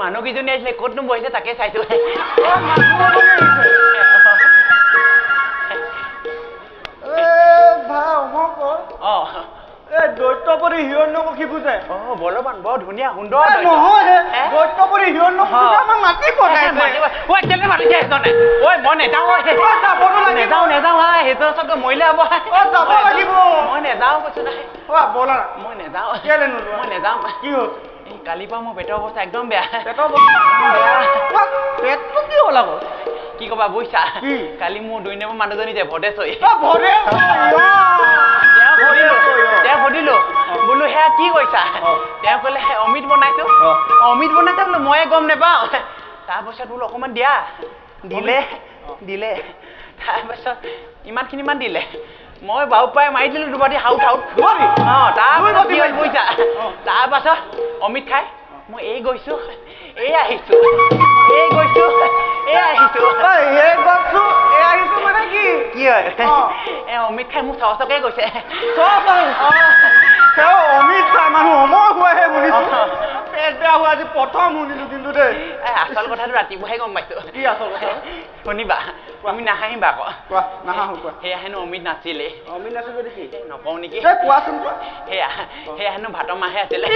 মানুহকেইজনী আহিছিলে ক'তনো বহিছে তাকে চাইছো দৈত্যপতি হিৰণ্যকশিপু বুজে বলবান বৰ ধুনীয়া সুন্দৰ নহয় দৈত্যপতি হিৰণ্যকশিপু আমাক মাতি পঠাইছে ঐ কেলে মাতিছে এজনে ঐ মই নেযাওঁ নেযাওঁ সেইটো চব মৰিলে হ'ব যাব লাগিব মই নেযাওঁ কৈছো নাই বলা মই নেযাওঁ কেলে নোযোৱা মই নেযাওঁ কি হ'ল কালিৰ পৰা মোৰ পেটৰ অৱস্থা একদম বেয়া পেটটো কি হ'ল আকৌ কি ক'বা বুজিছা কালি মোৰ 2 নম্বৰ মানুহজনী যে ভদেশ্বৰী তেওঁ সুধিলো বোলো সেয়া কি কৈছা তেওঁ ক'লে অমিত বনাইছো বোলো ময়ে গম নেপাওঁ তাৰপাছত বোলো অকণমান দিলে তাৰপাছত ইমানখিনিমান দিলে মই বাহু পাই মাৰি দিলোঁ দুবাৰ হাউট অঁ তাৰপাছত কি হ'ল বুজিছা তাৰপাছত অমিত খাই মই এই গৈছোঁ এই আহিছোঁ এই গৈছোঁ এই আহিছোঁ মানে কি হয় অমিত খাই মোক চকে গৈছে অমিত খাই মানুহ অমৰ হোৱাহে শুনিছোঁ পেট বেয়া হোৱা আজি প্ৰথম শুনিলোঁ কিন্তু দেই আচল কথাটো ৰাতিপুৱাহে গম পাইছোঁ কি আচল কথা শুনিবা আমি নাহাঁহিবা আকৌ কোৱা নাহাঁহো কোৱা সেয়া হেনো অমিত নাছিলে অমিত নাছিলে দেখি নকওঁ নেকি কোৱাচোন কোৱা সেয়া হেনো ভাতৰ মাহে আছিলে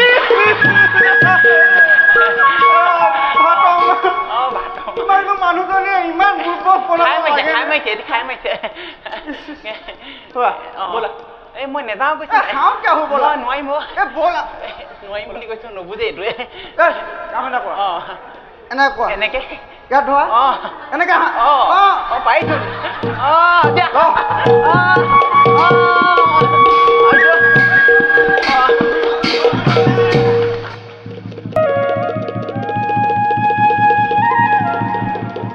মানুহজনীয়ে ইমান খাই মাৰিছে ব'লা এই মই নেযাওঁ কৈছোঁ নোৱাৰিম নোৱাৰিম বুলি কৈছোঁ নুবুজে এইটোৱে এনেকে ইয়াত ধৰা এনেকে পাৰিছোঁ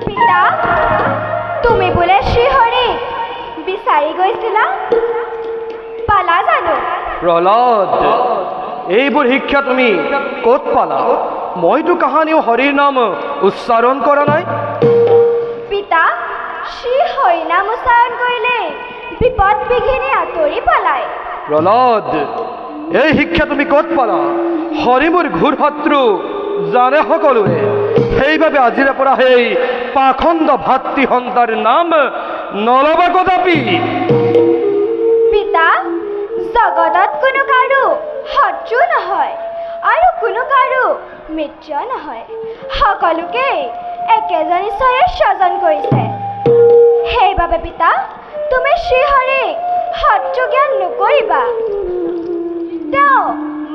পিতা তুমি বোলে শ্ৰীহৰি বিচাৰি গৈছিলা পালা জানো প্ৰহ্লাদ এইবোৰ শিক্ষা তুমি ক'ত পালা মইতো কাহানিও হৰিৰ নাম উচ্চাৰণ কৰা নাই পিতা শ্ৰীহৰি নাম উচ্চাৰণ কৰিলে বিপদ বিঘিনি আঁতৰি পেলায় প্ৰহ্লাদ এই শিক্ষা তুমি ক'ত পালা হৰি মোৰ ঘূৰ শত্ৰু জানে সকলোৱে সেইবাবে আজিৰে পৰা সেই পাখণ্ড ভাতৃ সন্তাৰ নাম নলবা কদাপি পিতা জগতত কোনো কাৰো শত্ৰু নহয় আৰু কোনো কাৰো মিত্ৰ নহয় সকলোকে একেজন ঈশ্বৰে স্বজন কৰিছে সেইবাবে পিতা তুমি শ্ৰীহৰিক শত্ৰু জ্ঞান নকৰিবা তেওঁ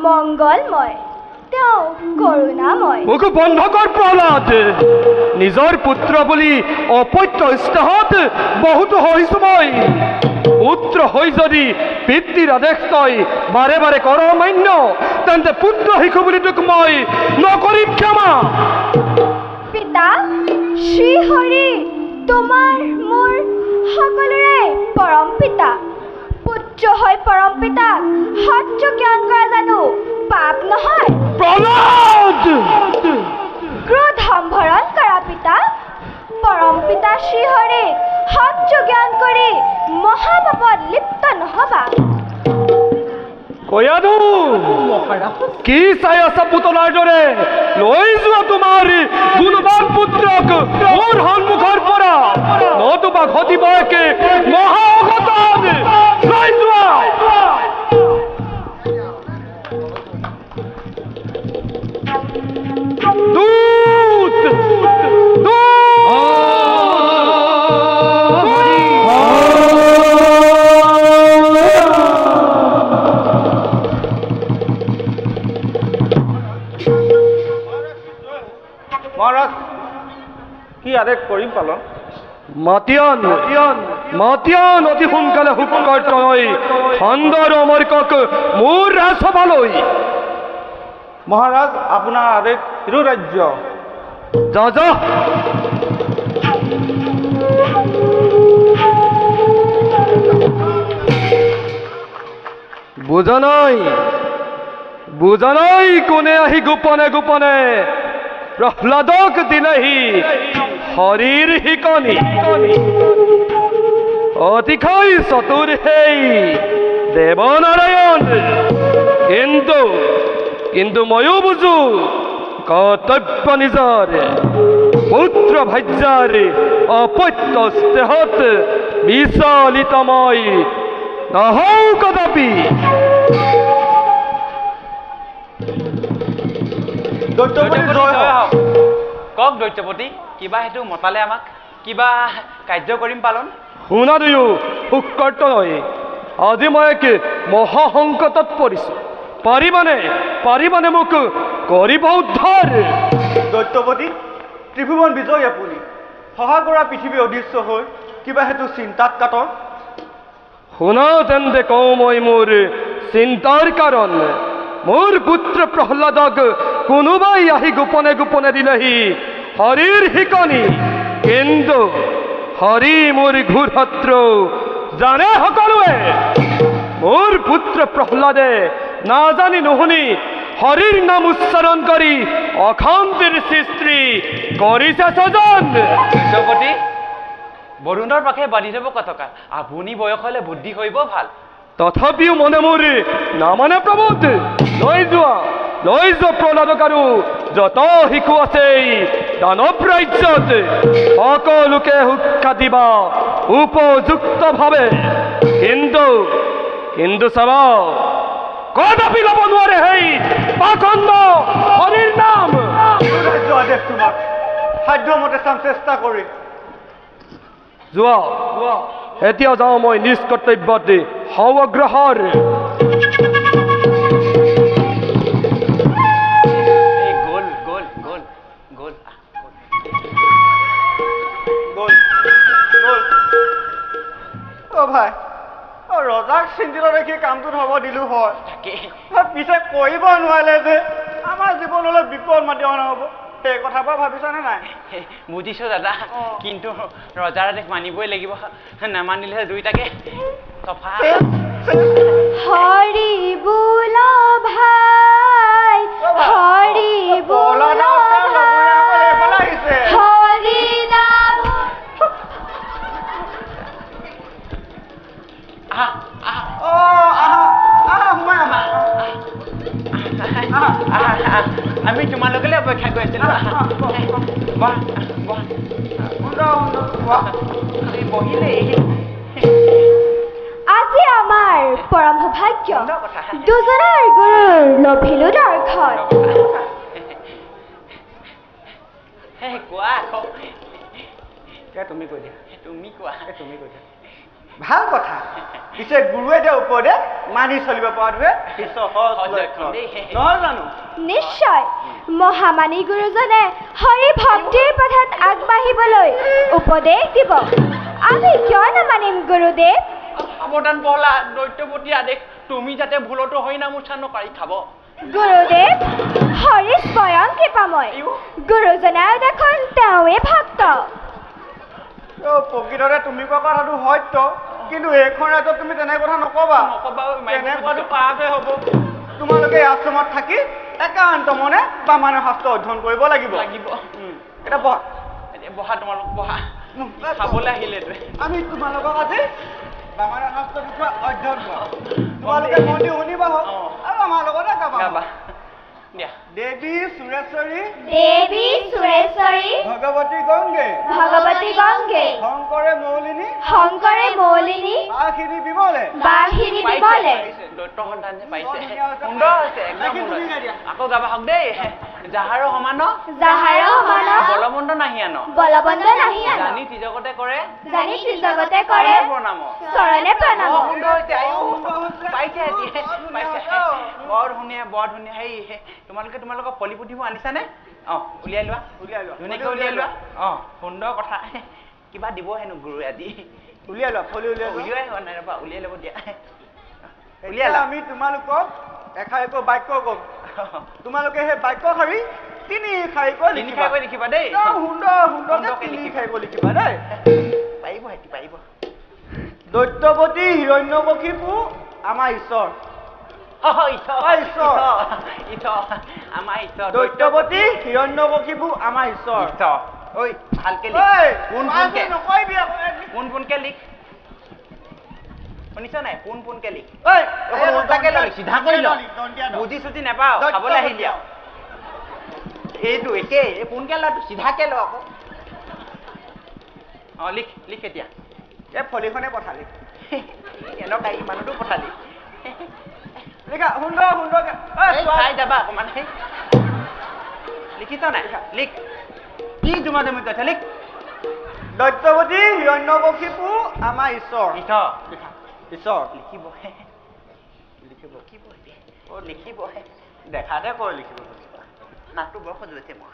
মংগলময় তেওঁ করুণাময় মুখ বন্ধ কর প্রহ্লাদ নিজর পুত্র বলি অপত্য স্নেহত বহুত হইছো মই পুত্র হই যদি পিতৃর আদেশ তই বারে বারে কর মান্য তেন্তে পুত্র শিশু বুলি তোক মই নকৰিম ক্ষমা পিতা শ্ৰীহৰি তোমাৰ মোৰ সকলোৰে পৰম পিতা পুত্ৰ হৈ পৰম পিতাক শত্ৰু জ্ঞান কৰা জানো পাপ নহয় প্ৰহ্লাদ ক্ৰোধ সম্ভৰণ কৰা পিতা পৰম পিতা শ্ৰীহৰিক শত্ৰু জ্ঞান কৰি মহাপাপত লিপ্ত নহবা কয়াদু কি চাই আছা পুতলাৰ দৰে লৈ যোৱা তোমাৰ গুণবান পুত্ৰক মোৰ সন্মুখৰ পৰা নতুবা ঘটিব একে মহা অঘটন লৈ যোৱা দূত মহাৰাজ কি আদেশ কৰিম পালন মাতিয়ান মাতিয়ান অতি সোনকালে হুকৰ্ত হৈ খণ্ডৰ অমৰকক মোৰ ৰাজসভালৈ মহাৰাজ আপোনাৰ আদেশ হিৰো ৰাজ্য যা যা বুজা নাই কোনে আহি গোপনে গোপনে প্ৰহ্লাদক দিলেহি হৰিৰ শিকনি অতিশয় চতুৰ সেই দেৱনাৰায়ণ কিন্তু ময়ো বুজো কৰ্তব্য নিজৰ পুত্ৰ ভাজ্যাৰ অপত্য স্নেহত বিচলিত মই নহওঁ কদাপি কক দৈত্যপতি কিবা সেইটো মতালে আমাক কিবা কাৰ্য কৰিম পালন শুনা দুয়ো সুকৰ্ত নহয় আজি মই এক মহাসংকটত পৰিছোঁ পাৰিবানে মোক কৰিব উদ্ধাৰ দৈত্যপতি ত্ৰিভুৱন বিজয় আপুনি সহায় কৰা পৃথিৱী অদৃশ্য হৈ কিবা হেতু চিন্তাত কাতৰ শুনা তেন্তে কওঁ মই মোৰ চিন্তাৰ কাৰণ মোৰ পুত্ৰ প্ৰহ্লাদক কোনোবাই আহি গোপনে গোপনে দিলেহি হৰিৰ শিকনি কিন্তু হৰি মোৰ ঘূৰ শত্ৰু জানে সকলোৱে মোৰ পুত্ৰ প্ৰহ্লাদে নাজানি নুশুনি হৰিৰ নাম উচ্চাৰণ কৰি অশান্তিৰ সৃষ্টি কৰিছে ছজন। দ্ৰৌপদী বৰুণৰ পাখে বান্ধি যাব কথা আপুনি বয়স হলে বুদ্ধি হইব ভাল। তথাপিও মনে মোৰ নামানে প্ৰভুত লৈ যোৱা প্ৰহ্লাদক আৰু যত শিশু আছে এই দানৱ ৰাজ্যত সকলোকে শিক্ষা দিবা উপযুক্তভাৱে। কিন্তু চাব কদাপি ল'ব নোৱাৰে সেই পাখণ্ড হৰিৰ নাম। আদেশ তোমাক সাধ্যমতে চাম চেষ্টা কৰি। যোৱা এতিয়া যাওঁ মই নিজ কৰ্তব্যত হওঁ অগ্ৰসৰ। ভাই ৰজাক চিন্তিত দেখি কামটোত হ'ব দিলো হয়, পিছে কৰিব নোৱাৰিলে যে আমাৰ জীৱনলৈ বিপদ মাতি অনা হ'ব, সেই কথাৰ পৰা ভাবিছানে নাই? বুজিছো দাদা, কিন্তু ৰজাৰ আদেশ মানিবই লাগিব, নামানিলে দুইটাকে চফা। হৰি বোল ভাই হৰি বোল হৰি নাম। আমি তোমালোকলৈ অপেক্ষা কৰি আছিলো। বহিলে আজি আমাৰ পৰম সৌভাগ্য দুজনৰ গুৰুৰ লভিলো দৰ্শন। কোৱা তুমি কৈ দিয়া, তুমি কোৱা তুমি কৈ দিয়া। ভাল কথা, পিছে গুৰুৱে দিয়া উপদেশ মানি চলিব পৰাটোহে নহয় জানো? নিশ্চয় মহামানী গুৰুজনে হৰি ভক্তিৰ পথত আগবাঢ়িবলৈ উপদেশ দিব, আমি কিয় নামানিম গুৰুদেৱ? সাৱধান বহলা, দৈত্যপতি আদেশ তুমি যাতে ভুলতো হৈ নাম উচ্চাৰণ নকৰি খাব। গুৰুদেৱ হৰি স্বয়ং কৃপাময়, গুৰুজনাৰ দেখোন তেওঁৱে ভক্ত। প্ৰকৃততে তুমি কোৱা কথাটো সত্য, কিন্তু এইখন ৰাজ্যত তুমি তেনে কথা নকবা। তেনেকুৱাটো পাৰাতে হ'ব। তোমালোকে এই আশ্ৰমত থাকি একান্ত মনে বামানৰ শাস্ত্ৰ অধ্যয়ন কৰিব লাগিব। এটা বহা তোমালোক বহা, খাবলৈ আহিলে আমি তোমালোকক আজি বামানৰ শাস্ত্ৰৰ বিষয়ে অধ্যয়ন কৰাম। তোমালোকে মন দি শুনিবা হওক আৰু আমাৰ লগতে গাবা। দেৱী সুৰেশ্বৰী দেৱী সুৰেশ্বৰী ভগৱতী গংগে ভগৱতী গংগে শংকৰে মৌলিনী শংকৰে মৌলিনী বাঁশিনী বিমলে বাঁশিনী বিমলে। দৈত্য সন্তান যে পাইছে, সুন্দৰ হৈছে একদম সুন্দৰ। আকৌ গাবা হওক দেই। যাহাৰ সমান বলবন্ত নাহি আন, বলবন্ত নাহি আন, জানি ত্ৰিজগতে কৰে প্ৰণাম, চৰণে প্ৰণাম। সুন্দৰ হৈছে, পাইছে বৰ ধুনীয়া বৰ ধুনীয়া। হেৰি তোমালোকৰ ফলি পুথিবোৰ আনিছানে? উলিয়াই লোৱা ধুনীয়াকৈ উলিয়াই লোৱা। সুন্দৰ কথা, কিবা দিব হেনো গুৰু আজি। উলিয়াই লোৱা ফলি উলিয়াই হোৱা নাই ৰবা, উলিয়াই ল'ব দিয়া। আমি তোমালোকক এষাৰিকৈ বাক্য কম, তোমালোকে সেই বাক্য শাৰী তিনি শাৰীকৈ লিখিবা দেই। সুন্দৰ তিনি শাৰীকৈ লিখিবা দেই। পাৰিব। দৈত্যপতি হিৰণ্যকশিপু আমাৰ ঈশ্বৰ। দৈত্যপতি হিৰণ্যকশিপু আমাৰ ঈশ্বৰ। ভালকে পোনকে লিখ, শুনিছ নাই? পোনকে লিখ, চিধা কৰি ল, বুজি চুজি নাপাও, খাবলৈ আহিলি আৰু এইটো একেই। পোনকে ল, চিধাকে ল আকৌ। লিখ এতিয়া। এই ফলিখনে পঠালি এনেকুৱা ইমানতো পঠালি। লিখা সুন্দৰকে চাই যাবা অকমান। লিখিছ নাই? লিখ, কি জুমা জুমি কৈছে, লিখ। দৈত্যপতি হিৰণ্যকশিপু আমাৰ ঈশ্বৰ। ঈশ্বৰ লিখিব দেখাতে কৈ লিখিব। নাকটো বৰ সজুৱাইছে মই।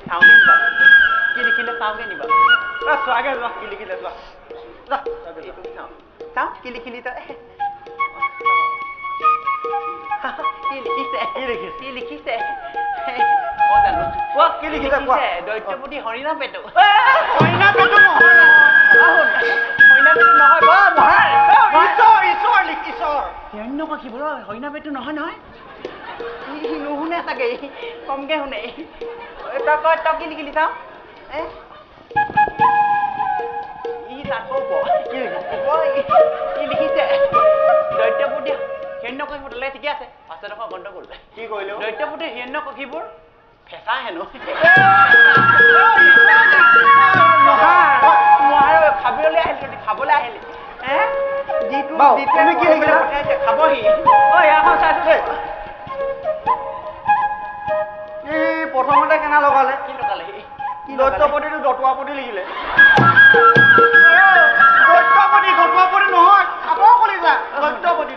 চাওঁগে নিবা, কি লিখিলে চাওঁগে নিবা। চোৱাগে যোৱা কি লিখিলে চোৱা। চাওঁ কি লিখিলি তই। কি লিখিছে মই জানো কোৱা কি লিখিছে কোৱা দৈত্যপতি হৰিণা পেটু হৰিণা পেটু নহয় হৰিণা পেটু নহয় ঈশ্বৰ লিখ ঈশ্বৰ হিৰণ্যকশিপুৰ হৰিণা পেটু নহয় নহয় নুশুনে চাগে কমকে শুনে তই কি লিখিলি চাওঁ ই তাত কি লিখিছে দৈত্যপতি হিৰণ্যকশিপুৰ তালে ঠিকে আছে পাছৰডোখৰ গণ্ডগোল কি কৰিলে দৈত্যপতি হিৰণ্যকশিপুৰ ফেঁচা হেনো খাবলৈ আহিলি খাবলৈ আহিলি তুমি কি লিখিলা খাবহি ইয়াৰখন চাইছো দেই প্ৰথমতে কেনা লগালে কি লগালে দৈত্যপতিটো দতুৱাপতি লিখিলে দৈত্যপতি দতুৱাপতি নহয় খাব কলিজা দৈত্যপতি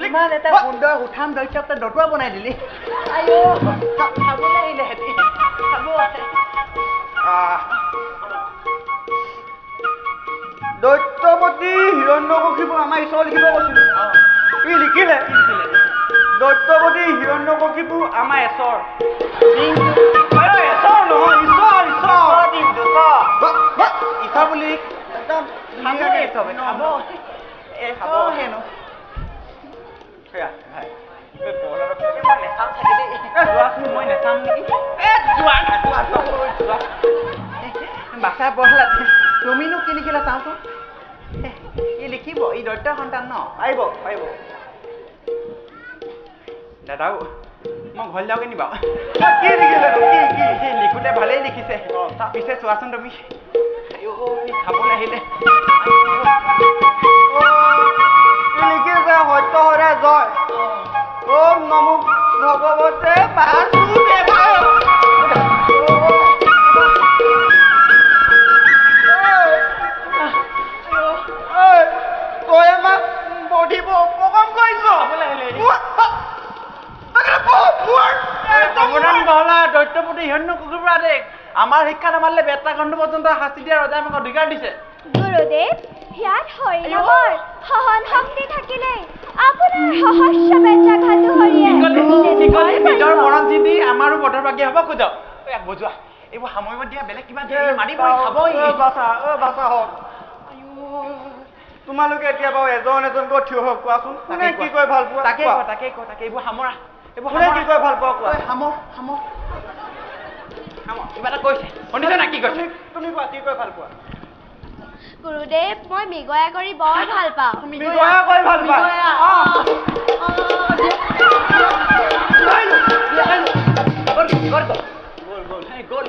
ইমান এটা সুন্দৰ উঠাম দৈত্যক তই দতুৱা বনাই দিলি খাবলৈ আহিলে হেঁতি খাব দৈত্যপতি হিৰণ্যকশিপুৰ আমাৰ ঈশ্বৰ লিখিব কৈছিলো ই লিখিলে দৈত্যপতি হিৰণ্যকশিপুৰ আমাৰ ঈশ্বৰ ঈশ্বৰ নহয় ঈশ্বৰ ঈশ্বৰ বুলি একদম খাব হেনো সেয়া মই নেচাম নেকি বাচা পঢ়লা তুমিনো কি লিখিলা চাওঁচোন ই লিখিব ই দৈত্য সন্তান ন পাৰিব দাদাও মই ঘৰ যাওঁগে নি বাৰু কি লিখিলে কি লিখোতে ভালেই লিখিছে পিছে চোৱাচোন তুমি খাবলৈ আহিলে লিখিছে সত্য হৰে জয় ওম নমো ভগৱতে বাসুদেৱায় তই আমাক বধিব উপকম কৰিছ দৈত্যপতি হিৰণ্যকশিপুৰ আদেশ আমাৰ শিক্ষা নামানিলে বেটা খণ্ড পৰ্যন্ত শাস্তি দিয়া ৰজাই আমাক অধিকাৰ দিছে গুৰুদেৱ ইয়াত হৰিনামৰ সহন শক্তি থাকিলে আপোনাৰ সহস্ৰ বেত্ৰাঘাতো হৰিয়ে নিজৰ মৰণ জিদি আমাৰো বদৰভাগী হ'ব খোজক বুজোৱা এইবোৰ সামৰিব দিয়া বেলেগ কিবা মাৰি খাবই বাচা হওক তোমালোকে এতিয়া বাৰু এজনকৈ থিয় হওক কোৱাচোন কোনে কি কয় ভাল পোৱা তাকে এইবোৰ সামৰা এইবোৰ কোনে কি কয় ভাল পোৱা কোৱা সামৰ কিবা এটা কৈছে শুনিছে না কি কৈছে তুমি কোৱা কি কয় ভাল পোৱা গুৰুদেৱ মই মৃগয়া কৰি বৰ ভাল পাওঁ মৃগয়া কৰি ভাল পাওঁ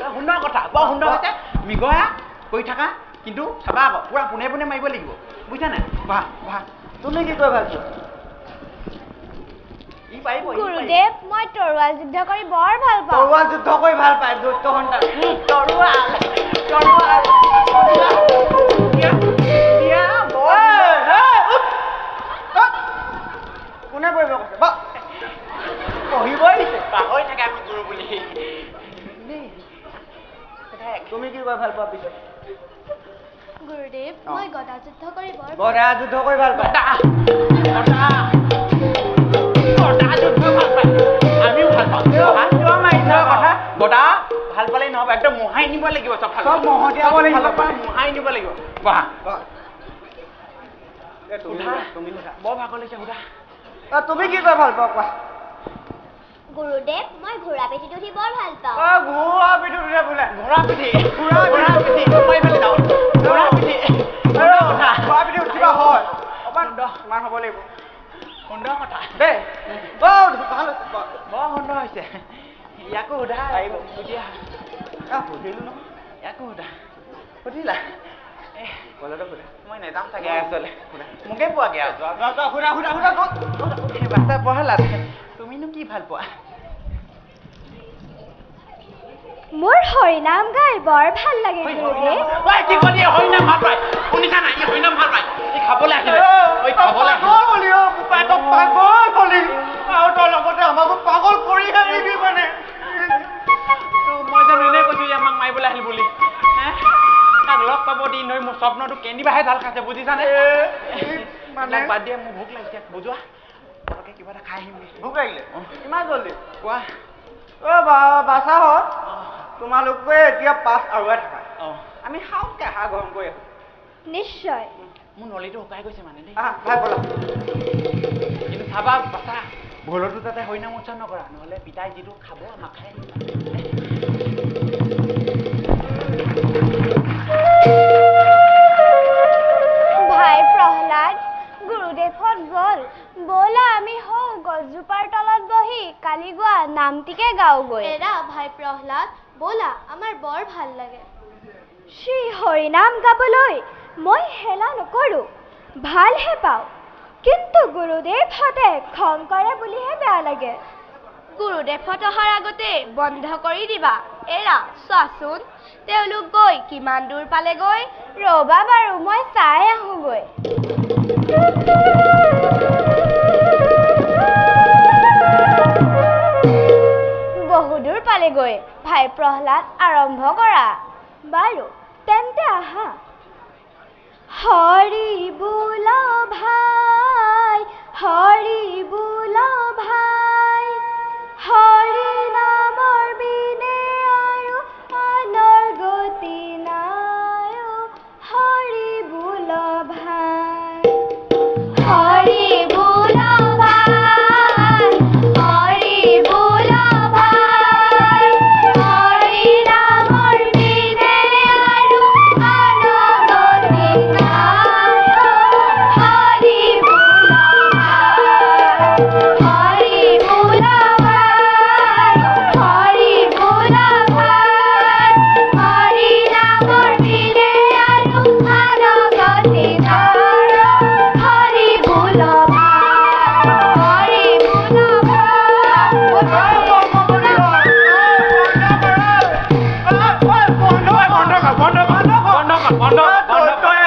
সুন্দৰ কথা বৰ সুন্দৰ হৈছে মৃগয়া কৰি থাকা কিন্তু চাবা আকৌ পুৰা পোনে পোনে মাৰিব লাগিব বুজিছা নাই বাহ তুমি কি কয় ভাল পোৱা গুৰুদেৱ মই তৰোৱাল যুদ্ধ কৰি বৰ ভাল পাওঁ তৰোৱাল যুদ্ধ কৰি ভাল পায় দৈত্য সন্তান কোনে পঢ়িব কৈছে পঢ়িবই দিছে পাহৰি থাকে আমি গুৰু বুলি তুমি কি কয় ভাল পোৱা পিছত গুৰুদেৱ মই গদা যুদ্ধ কৰি বৰ গদা যুদ্ধ কৰি ভাল পায় আমিও ভাল পাওঁ কথা গদা ভাল পালেই নহ'ব একদম মোহাই নিব লাগিব চব মহতিয়াব লাগিব মোহাই নিব লাগিব বহা তুমি বৰ ভাগৰ লাগিছে সুধা তুমি কি কয় ভাল পোৱা কোৱা গুৰুদেৱ মই ঘোঁৰা পিঠিত উঠি বৰ ভাল পাওঁ ঘোঁৰা পিঠিত উঠে বোলে ঘোঁৰা পিঠি উঠিবা হয় তোমাৰ হ'ব লাগিব সুন্দৰ কথা দেই বৰ সুন্দৰ হৈছে ইয়াকো সোধা সুধিলো নহয় ইয়াকো সোধা সুধিলা মই নেযাম চাগে আচলতে মোকে পোৱাগে আৰু বাচ্ছা পঢ়ালা তুমিনো কি ভাল পোৱা মোৰ হৰিনাম গাই বৰ ভাল লাগে গুৰুদেৱ কি কলি হৰিনাম ভাল পায় শুনিছা নাই ই হৰিনাম ভাল পায় ই খাবলৈ আহিলে পাগল হলি আৰু তই লগতে আমাকো পাগল কৰিহে এৰিবি মানে মই জানো এনেই কৈছো আমাক মাৰিবলৈ আহিল বুলি তাক লগ পাব দিন ধৰি মোৰ স্বপ্নটো কেনিবাহে ঢাল খাইছে বুজিছানে বাদ দিয়ে মোৰ ভোক লাগিছে বুজোৱা পটকে কিবা এটা খাই আহিম ভোক লাগিলে ইমান জল্দি কোৱা বাছাহঁত তোমালোকে এতিয়া পাছ আগুৱাই থাকা অঁ আমি খাওঁকে আহাৰ গ্ৰহণ কৰি আহোঁ নিশ্চয় মোৰ নলীটো শুকাই গৈছে মানে দেই ভাই ব'লা কিন্তু চাবা বাচা ভুলতো তাতে হৰিনাম উচ্চাৰণ নকৰা নহ'লে পিতাই যিটো খাব আমাক খাই ভাই প্ৰহ্লাদ গুৰুদেৱত গ'ল ব'লা আমি হওঁ গছজোপাৰ তলত বহি কালি গোৱা নামটিকে গাওঁগৈ এৰা ভাই প্ৰহ্লাদ ব'লা আমাৰ বৰ ভাল লাগে শ্ৰী হৰিনাম গাবলৈ মই হেলা নকৰোঁ ভালহে পাওঁ কিন্তু গুৰুদেৱহঁতে খং কৰে বুলিহে বেয়া লাগে গুৰুদেৱহঁত অহাৰ আগতে বন্ধ কৰি দিবা এৰা চোৱাচোন তেওঁলোক গৈ কিমান দূৰ পালেগৈ ৰ'বা বাৰু মই চাই আহোঁগৈ বহুদূৰ পালেগৈ ভাই প্ৰহ্লাদ আৰম্ভ কৰা বাৰু তেন্তে আহা হৰি বোলা ভাই হৰি বোলা ভাই হৰি নামৰ বিনে আৰু আনৰ গতি নাই হৰি বোলা ভাই হৰি বোলা ভাই হৰি বোলা ভাই হৰি নামৰ বিনে আৰু আনৰ গতি নাই হৰি বোলা ভাই হৰি বোলা ভাই হৰি বোলা ভাই হৰি নামৰ বিনে আৰু আনৰ গতি নাই হৰি বোলা ভাই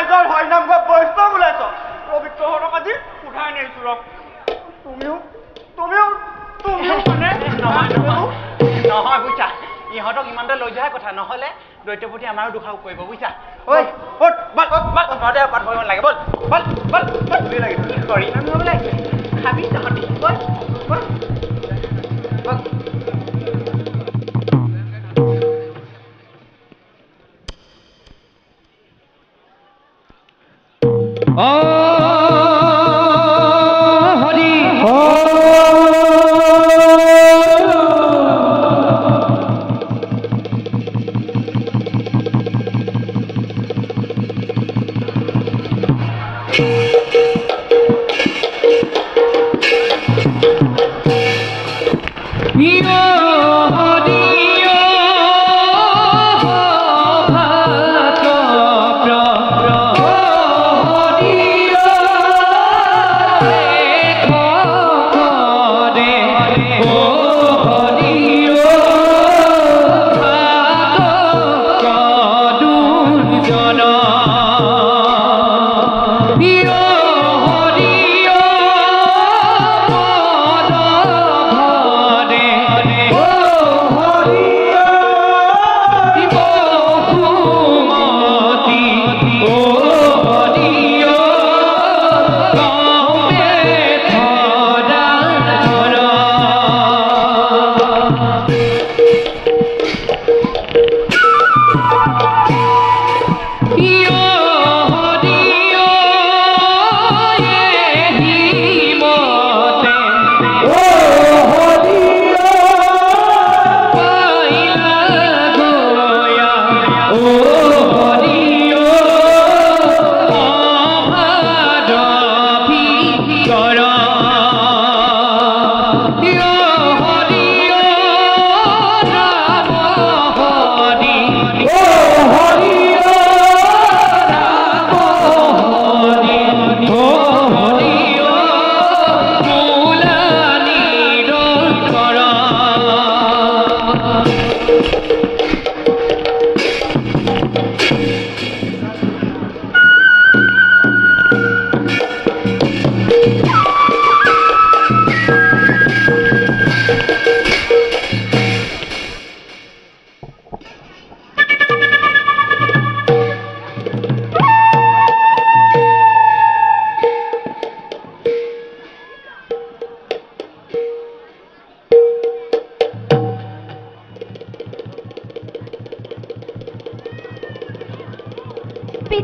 এজন হৰিনাম গোৱা বৈষ্ণৱ ওলাইছ পবিত্ৰহঁতক আজি উঠাই আনিছোঁ ৰ তুমিও মানে নহয় বুজিছা ইহঁতক ইমানতে লৈ যোৱাৰ কথা নহ'লে দৈত্যপতি আমাৰো দুখাও কৰিব বুজিছা ঐ ঘৰতে পাত ভৰিব লাগে ব'ল ব'ল ব'ল ব'ল লাগে কৰি নাম ল'ব লাগে খাবি তহঁতি ব'ল ব'ল ব'ল হৰি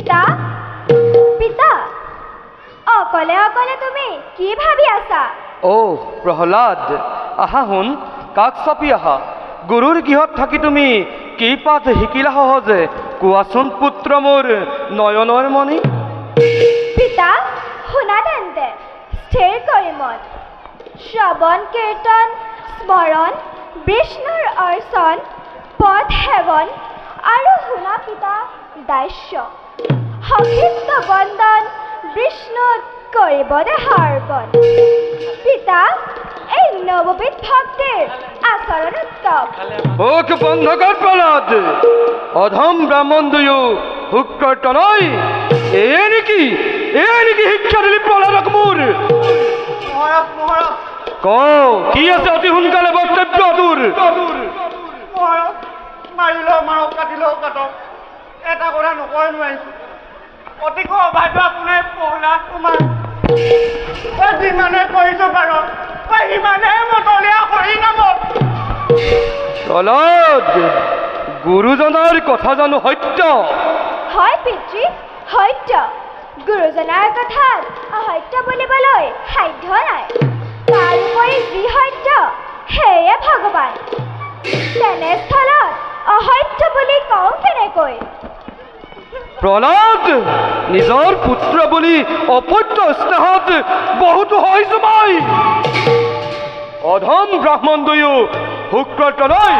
পিতা পিতা অকলে অকলে তুমি কি ভাবি আছা অ প্ৰহ্লাদ আহা শুন কাক চাপি আহা গুৰুৰ গৃহত থাকি তুমি কি পাঠ শিকিলা সহজে কোৱাচোন পুত্ৰ মোৰ নয়নৰ মণি পিতা শুনা তেন্তে স্থিৰ কৰি মন শ্ৰৱণ কীৰ্তন স্মৰণ বিষ্ণুৰ অৰ্চন পদ সেৱন আৰু শুনা পিতা দাস্য সখিষ্ট বন্দন বিষ্ণুত কৰিব দেহাৰ্পণ পিতা এই নৱবিধ ভক্তিৰ আচৰণ উত্তম মুখ বন্ধ কৰ প্ৰহ্লাদ অধম ব্ৰাহ্মণ দুয়ো শুক্ৰতনয় এয়ে নেকি শিক্ষা দিলি প্ৰহ্লাদক মোৰ মহাৰাজ মহাৰাজ ক কি আছে অতি সোনকালে বক্তব্য তোৰ মহাৰাজ মাৰিলেও মাৰক কাটিলেও কাটক এটা কথা নকয় নোৱাৰিছো অতিকৈ অভাগ্য আপুনি প্ৰহ্লাদ তোমাৰ যিমানে কৰিছো বাৰু সিমানে মতলীয়া হৰি নামত প্ৰহ্লাদ গুৰুজনাৰ কথা জানো সত্য হয় পিতৃ সত্য গুৰুজনাৰ কথাত অসত্য বুলিবলৈ সাধ্য নাই তাৰোপৰি যি সত্য সেয়ে ভগৱান তেনেস্থলত অসত্য বুলি কওঁ কেনেকৈ প্ৰহ্লাদ নিজৰ পুত্ৰ বুলি অপত্য স্নেহত বহুতো হৈছো মই অধম ব্ৰাহ্মণ দুয়ো শুক্ৰতনয়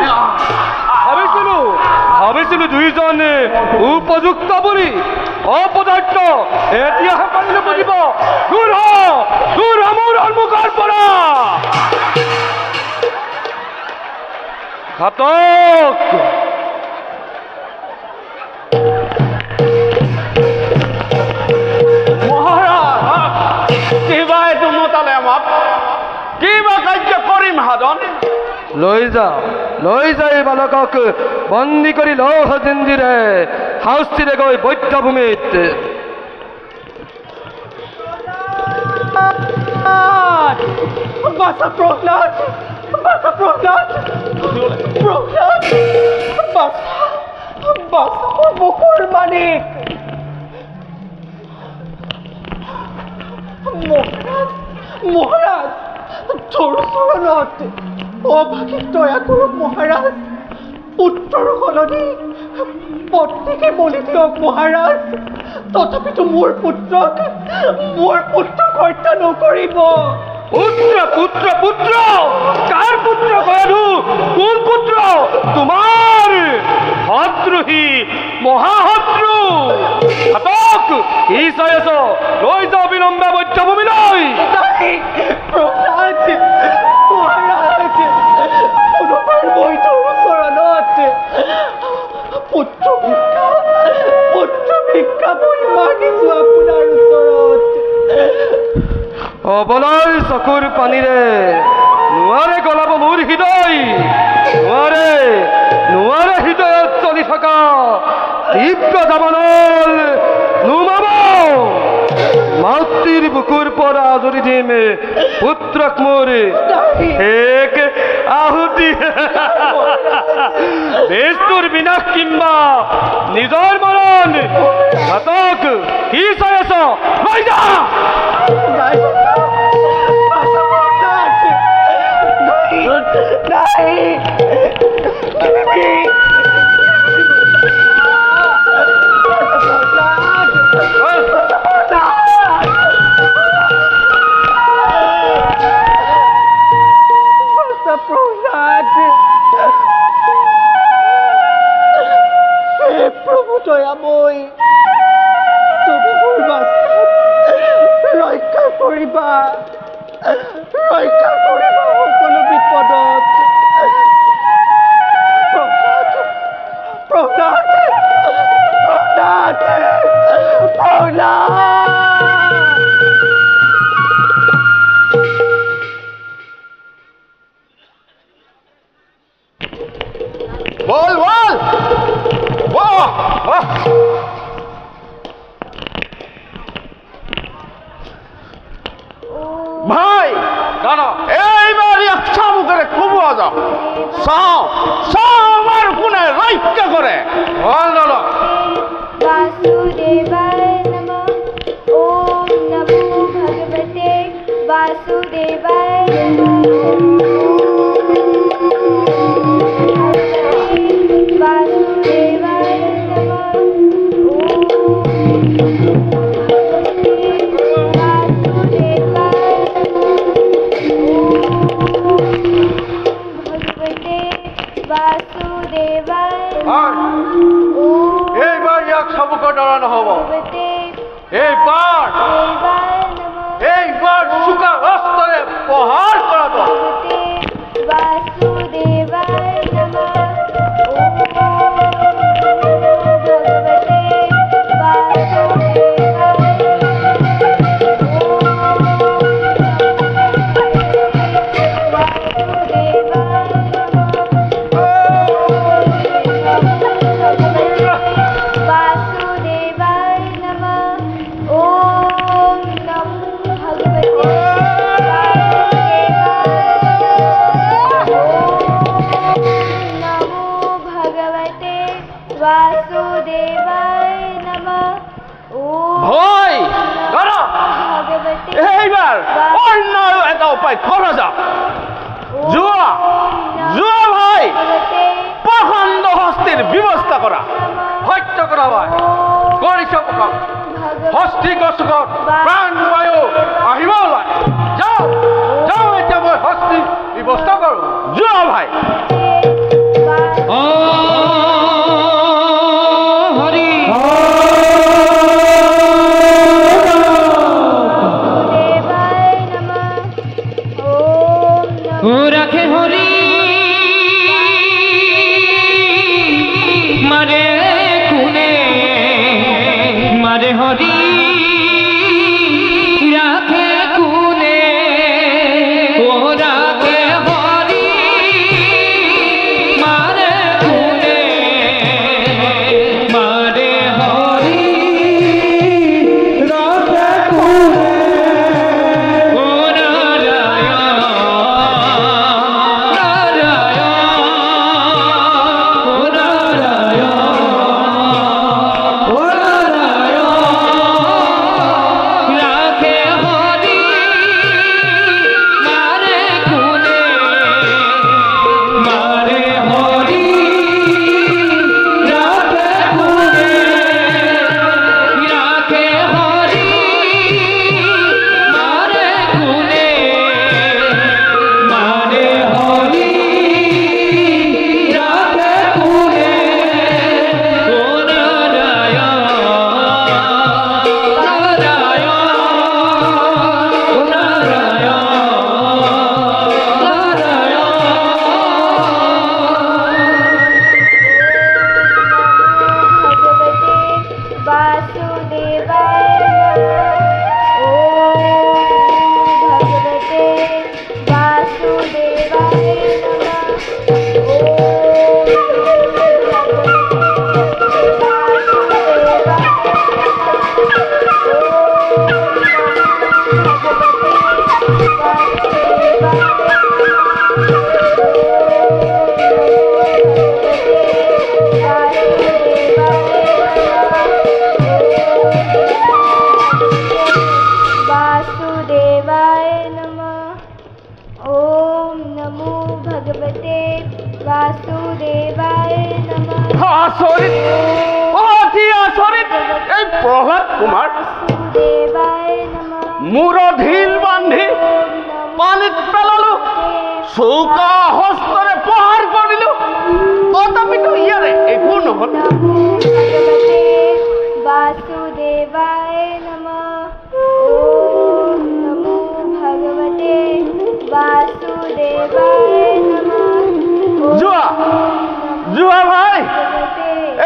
ভাবিছিলো দুইজন উপযুক্ত বুলি অপদাৰ্থ এতিয়াহে পাৰিলে বুজিব দূৰ মোৰ সন্মুখৰ পৰা ঘাতক কিবা এইটো মতালে আমাক কিবা কাৰ্য কৰিম সাধন লৈ যা এই বালকক বন্দী কৰি লৌহ জিন্দিৰে শাস্তিৰে গৈ বৈদ্যভূমিত বাছা প্ৰহ্লাদ বাছা মোৰ বুকুৰ মালিক মহাৰাজ তোৰ চৰণত অভাগিক দয়া কৰক মহাৰাজ পুত্ৰৰ সলনি পত্নীকে বলি দিয়ক মহাৰাজ তথাপিতো মোৰ পুত্ৰক হত্যা নকৰিব পুত্ৰ কাৰ পুত্ৰ কয়াধু কোন পুত্ৰ তোমাৰ শত্ৰুহী মহাশত্ৰু ঘাতক কি চাই আছ লৈ যা বিলম্বে বৈদ্যভূমিলৈ কোনোবাৰ মই তোৰ চৰণত পুত্ৰ ভিক্ষা মই মাগিছো আপোনাৰ ওচৰত অবলৰ চকুৰ পানীৰে নোৱাৰে গলাব মোৰ হৃদয় নোৱাৰে হৃদয়ত চলি থকা তীব্ৰ জামনল নুমাব মাতৃৰ বুকুৰ পৰা আজৰি দিম পুত্ৰক মোৰ এক আহুতি দেশটোৰ বিনাশ কিম্বা নিজৰ মৰণ ঘাতক কি চাই আছ লৈ যা প্ৰভু দয়াময় তুমি মোৰ বাছক ৰক্ষা কৰিবা সকলো বিপদত বল ভাই দাদা এইবার একটা মুখে খুবুয়া যাও সব আমার কোনে রক্ষা করে দাদা वासुदेवाय नमः ओम नमो भगवते वासुदेवाय नमः वासुदेवाय नमः এইবাৰ ইয়াক চবুকৰ দ্বাৰা নহ'ব এইবাৰ চোকা অস্ত্ৰৰে প্ৰহাৰ কৰাটো वासुदेवाय नमः এইবাৰ অন্য এটা উপায় কৰা যাওক যোৱা যোৱা ভাই প্ৰখণ্ড হস্তিৰ ব্যৱস্থা কৰা সত্য কৰা ভাই কৰিছ হস্তি গছগত প্ৰাণ বায়ু আহিব ওলাই যাওঁ যাওঁ এতিয়া মই হস্তি ব্যৱস্থা কৰোঁ যোৱা ভাই রাখে হরি মারে খুনে মারে হরি রাখে খুনে ও রাখে হরি মারে খুনে মারে হরি রাখে খুনে ও प्रहलाद कुमार मूर ढिल बांधि पानी पेलालो चौका हस्तरे प्रहार करिलो तथापितो इयारे एकु নহল वासुदेवाय नमः ओम नमो भगवते वासुदेवाय नमः जुआ जुआ भाई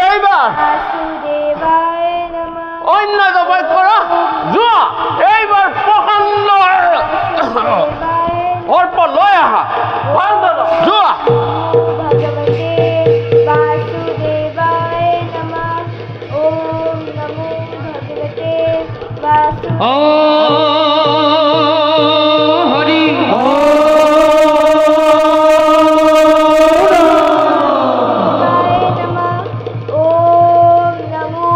এইবার वासुदेवाय नमः অন্য উপায় করা যোৱা এইবাৰ প্ৰকাণ্ড অৰ্প লয় আহা যোৱা भगवते वासुदेवाय नमः ओम नमो भगवते वासुदेवाय हरि नमः ओम नमो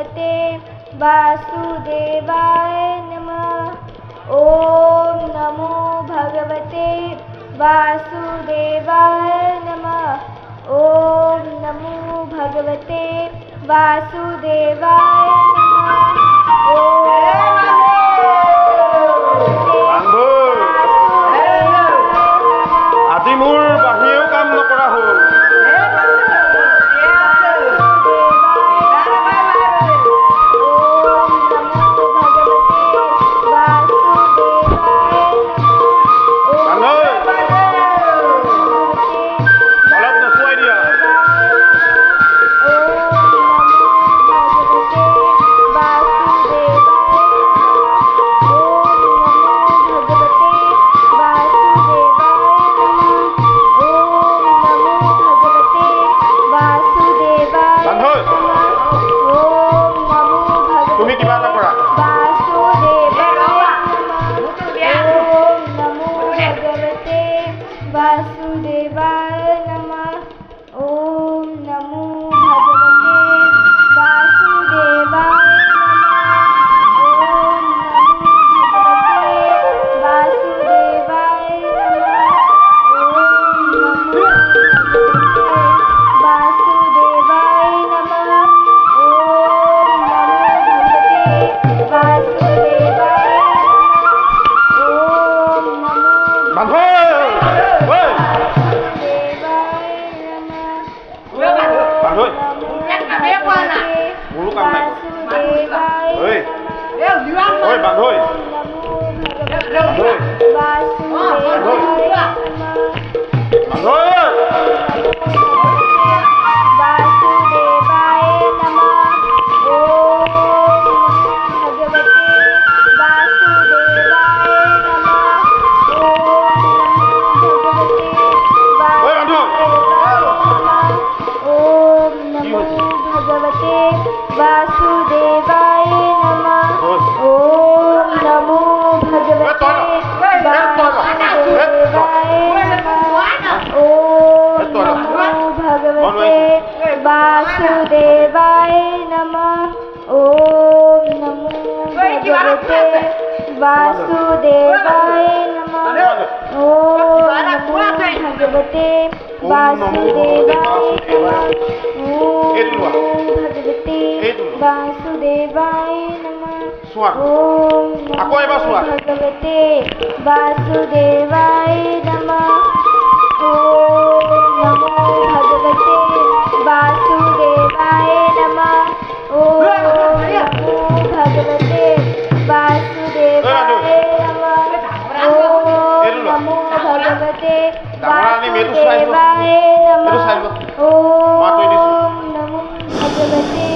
भगवते वासुदेवाय नमः। ओम नमो भगवते वासुदेवाय नमः। ओम नमो भगवते वासुदेवाय আজি মোৰ বাহিৰেও কাম নকৰা হ'ল। वासुदेवाय नमः। ओम नमो भगवते वासुदेवाय नमः। ओम नमो भगवते वासुदेवाय नमः। ओम भगवते वासुदेवाय नमः। ओम भगवते वासुदेवाय नमः। ओम नमो भगवते वासुदेवाय नमः। ओम नमो भगवते वासुदेवाय नमः। ओम नमो भगवते वासुदेवाय नमः। ओम नमो भगवते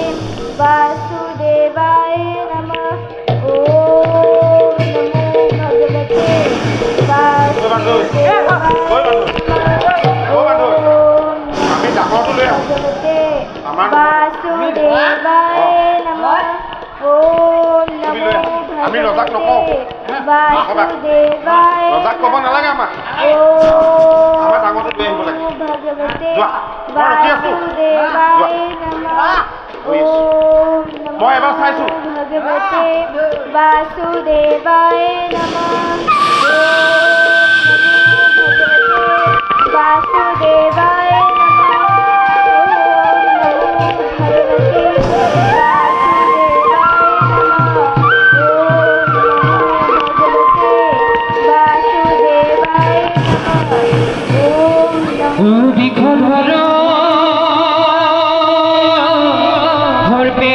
वासुदेवाय नमः। ओम नमो भगवते वासुदेवाय नमः। ओम नमो আমি ৰজাক নকওঁ। वासुदेवाय ৰজাক ক'ব নালাগে আমাক। আমাৰ ডাঙৰটো লৈ আহিব লাগে। भगवते যোৱা। মই ৰখি আছো। वासुदेवाय नमः। ओम মই এবাৰ চাইছো। भगवते वासुदेवाय नमः। वासुदेवाय नमः। Hare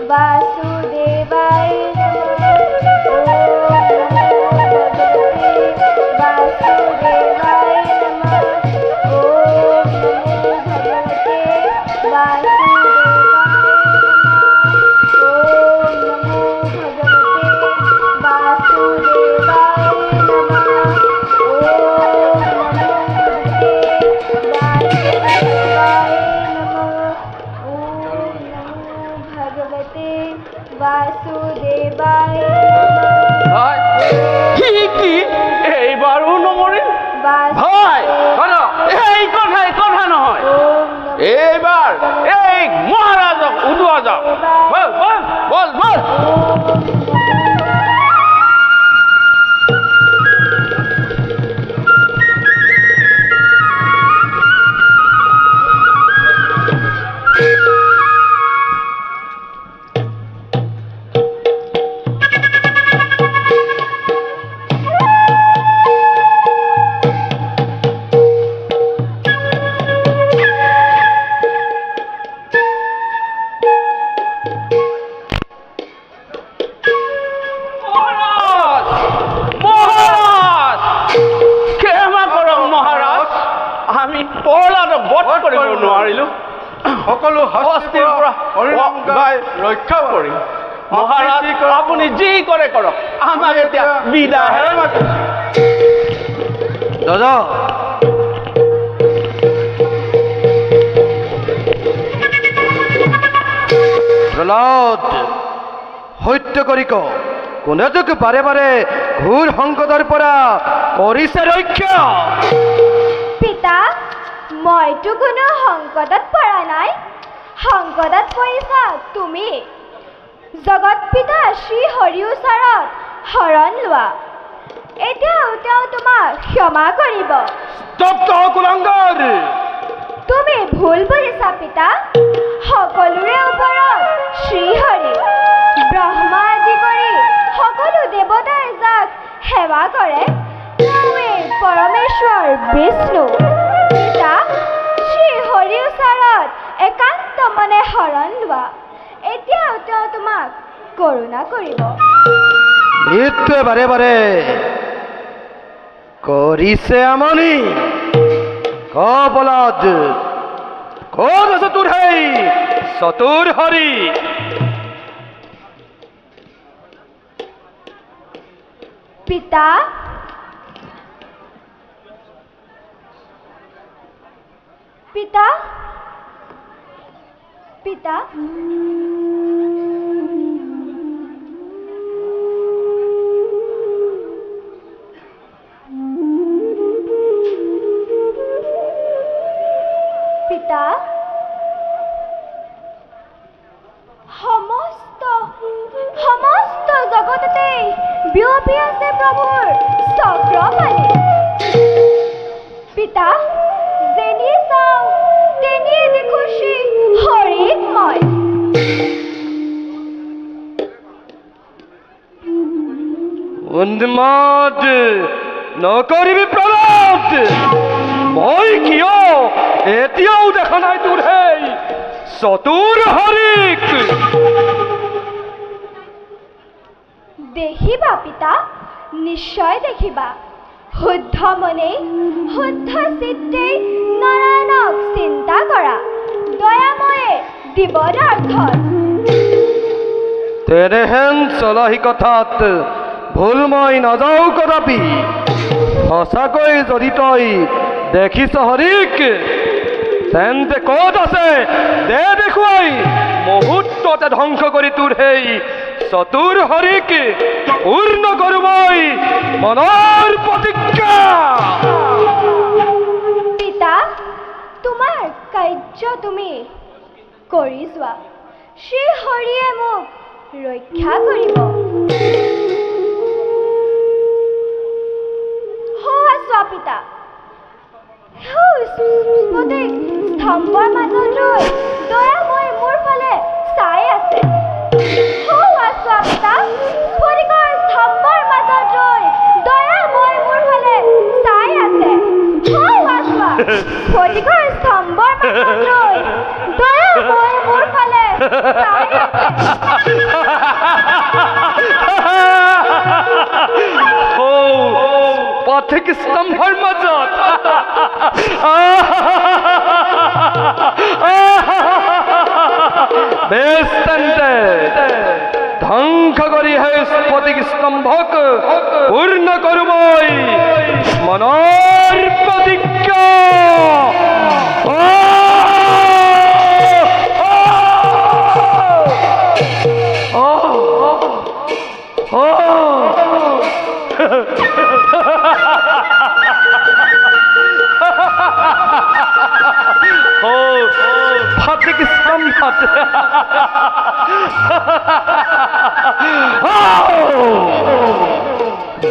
वासुदेवाय नमः। ओम वासुदेवाय কি এইবাৰো নমৰিল ভাই এই কথা নহয় এইবাৰ এই মহাৰাজক উদোৱা যাওক বল বল বল সকলো হস্তিৰ পৰা হৰিনাম গাই ৰক্ষা কৰিম মহাৰাজ আপুনি যি কৰে কৰক আমাক এতিয়া বিদায় দাদা প্ৰহ্লাদ সত্য কৰি ক কোনে তোক বাৰে বাৰে ঘোৰ সংকটৰ পৰা কৰিছে ৰক্ষা পিতা মইতো কোনো সংকটত পৰা নাই সংকটত পৰিছা তুমি জগত পিতা শ্ৰী হৰি ওচৰত শৰণ লোৱা এতিয়াও তেওঁ তোমাক ক্ষমা কৰিব তুমি ভুল বুজিছা পিতা সকলোৰে ওপৰত শ্ৰী হৰি ব্ৰহ্মা আদি কৰি সকলো দেৱতাই যাক সেৱা কৰে তেওঁৱেই পৰমেশ্বৰ বিষ্ণু পিতা শ্ৰী হৰি ওচৰত একান্ত মনে শৰণ লোৱা এতিয়াও তেওঁ তোমাক কৰোণা কৰিব এইটোৱে বাৰে বাৰে কৰিছে আমনি ক প্ৰহ্লাদ ক'ত আছে তোৰ সেই চতুৰ হৰি পিতা পিতা পিতা পিতা সমস্ত জগততে বিয়পি আছে প্ৰভুৰ চক্ৰপাণি পিতা যেনিয়ে চাওঁ তেনিয়ে দেখো শ্ৰী হৰিক মই উন্মাদ নকৰিবি প্ৰহ্লাদ মই কিয় এতিয়াও দেখা নাই তোৰ সেই চতুৰ হৰিক দেখিবা পিতা নিশ্চয় দেখিবা শুদ্ধ মনে শুদ্ধ চিত্তে নাৰায়ণক চিন্তা কৰা দয়াময়ে দিবদাৰ্থ তেনেহেন চলাহী কথাত ভুল মই নাযাওঁ কদাপি সঁচাকৈ যদি তই দেখিছ হৰিক তেন্তে ক'ত আছে দে দেখুৱাই মুহূৰ্ততে ধ্বংস কৰি তোৰ সেই চতুৰ হৰিক পূৰ্ণ কৰোঁ মই মনৰ প্ৰতিজ্ঞা পিতা তোমাৰ কাৰ্য তুমি কৰি যোৱা শ্ৰী হৰিয়ে মোক ৰক্ষা কৰিব চোৱা পিতা স্তম্ভৰ মাজত ৰৈ দয়াময় মোৰ ফালে চাই আছে চোৱা পিতা স্তম্ভৰ মাজত ৰৈ দয়াময় মোৰ ফালে চাই আছে স্তম্ভৰ মাজত ৰৈ দয়াময় মোৰ ফালে চাই আছে পথিক স্তম্ভৰ মাজত বেশ তেন্তে ধ্বংস কৰি সেই স্ফটিক স্তম্ভক পূৰ্ণ কৰো মই মনৰ প্ৰতিজ্ঞা। ফটিক স্তম্ভত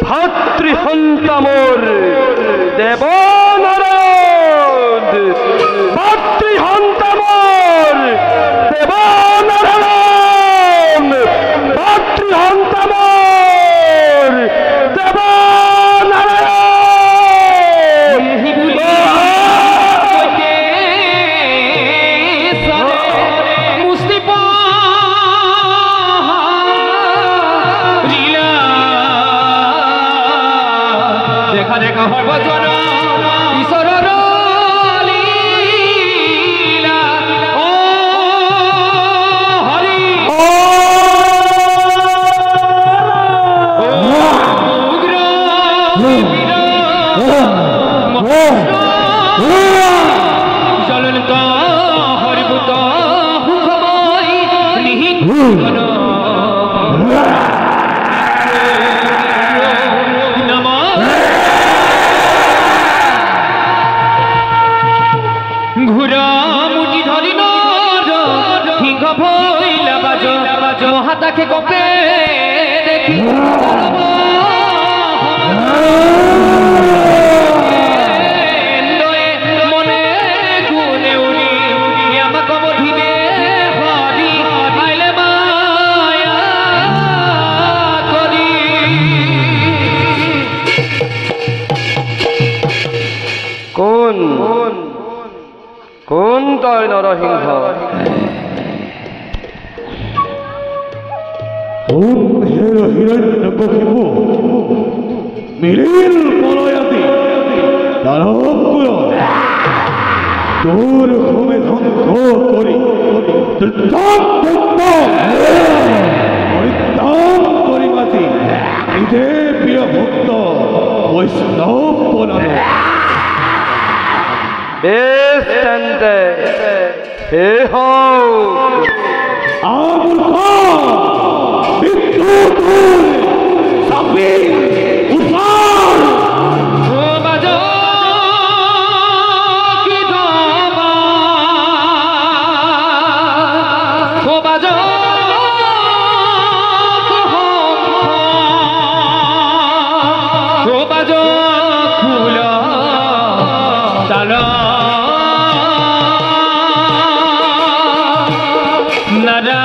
ভাতৃহন্তা মোৰ দেৱনাৰায়ণ, ভাতৃহন্তা মোৰ দেৱনাৰায়ণ, ভাতৃহন্তা মোৰ দেৱনাৰায়ণ। মহাতাকে কপে দেখি মনে গুণে উনি আমাক বধিবে হরি আইলে মায়া করি। কোন কোন তই নরসিংহ? হিরণ্যকশিপু মিলিল পলয়াতি দানবকুল তোর ঘুমে ধ্বংস করি পরিত্যাগ করি মাতি নিজে প্রিয় ভক্ত বৈষ্ণব বনানো। বেশ তেন্তে হে হোক আমূর্খ নারা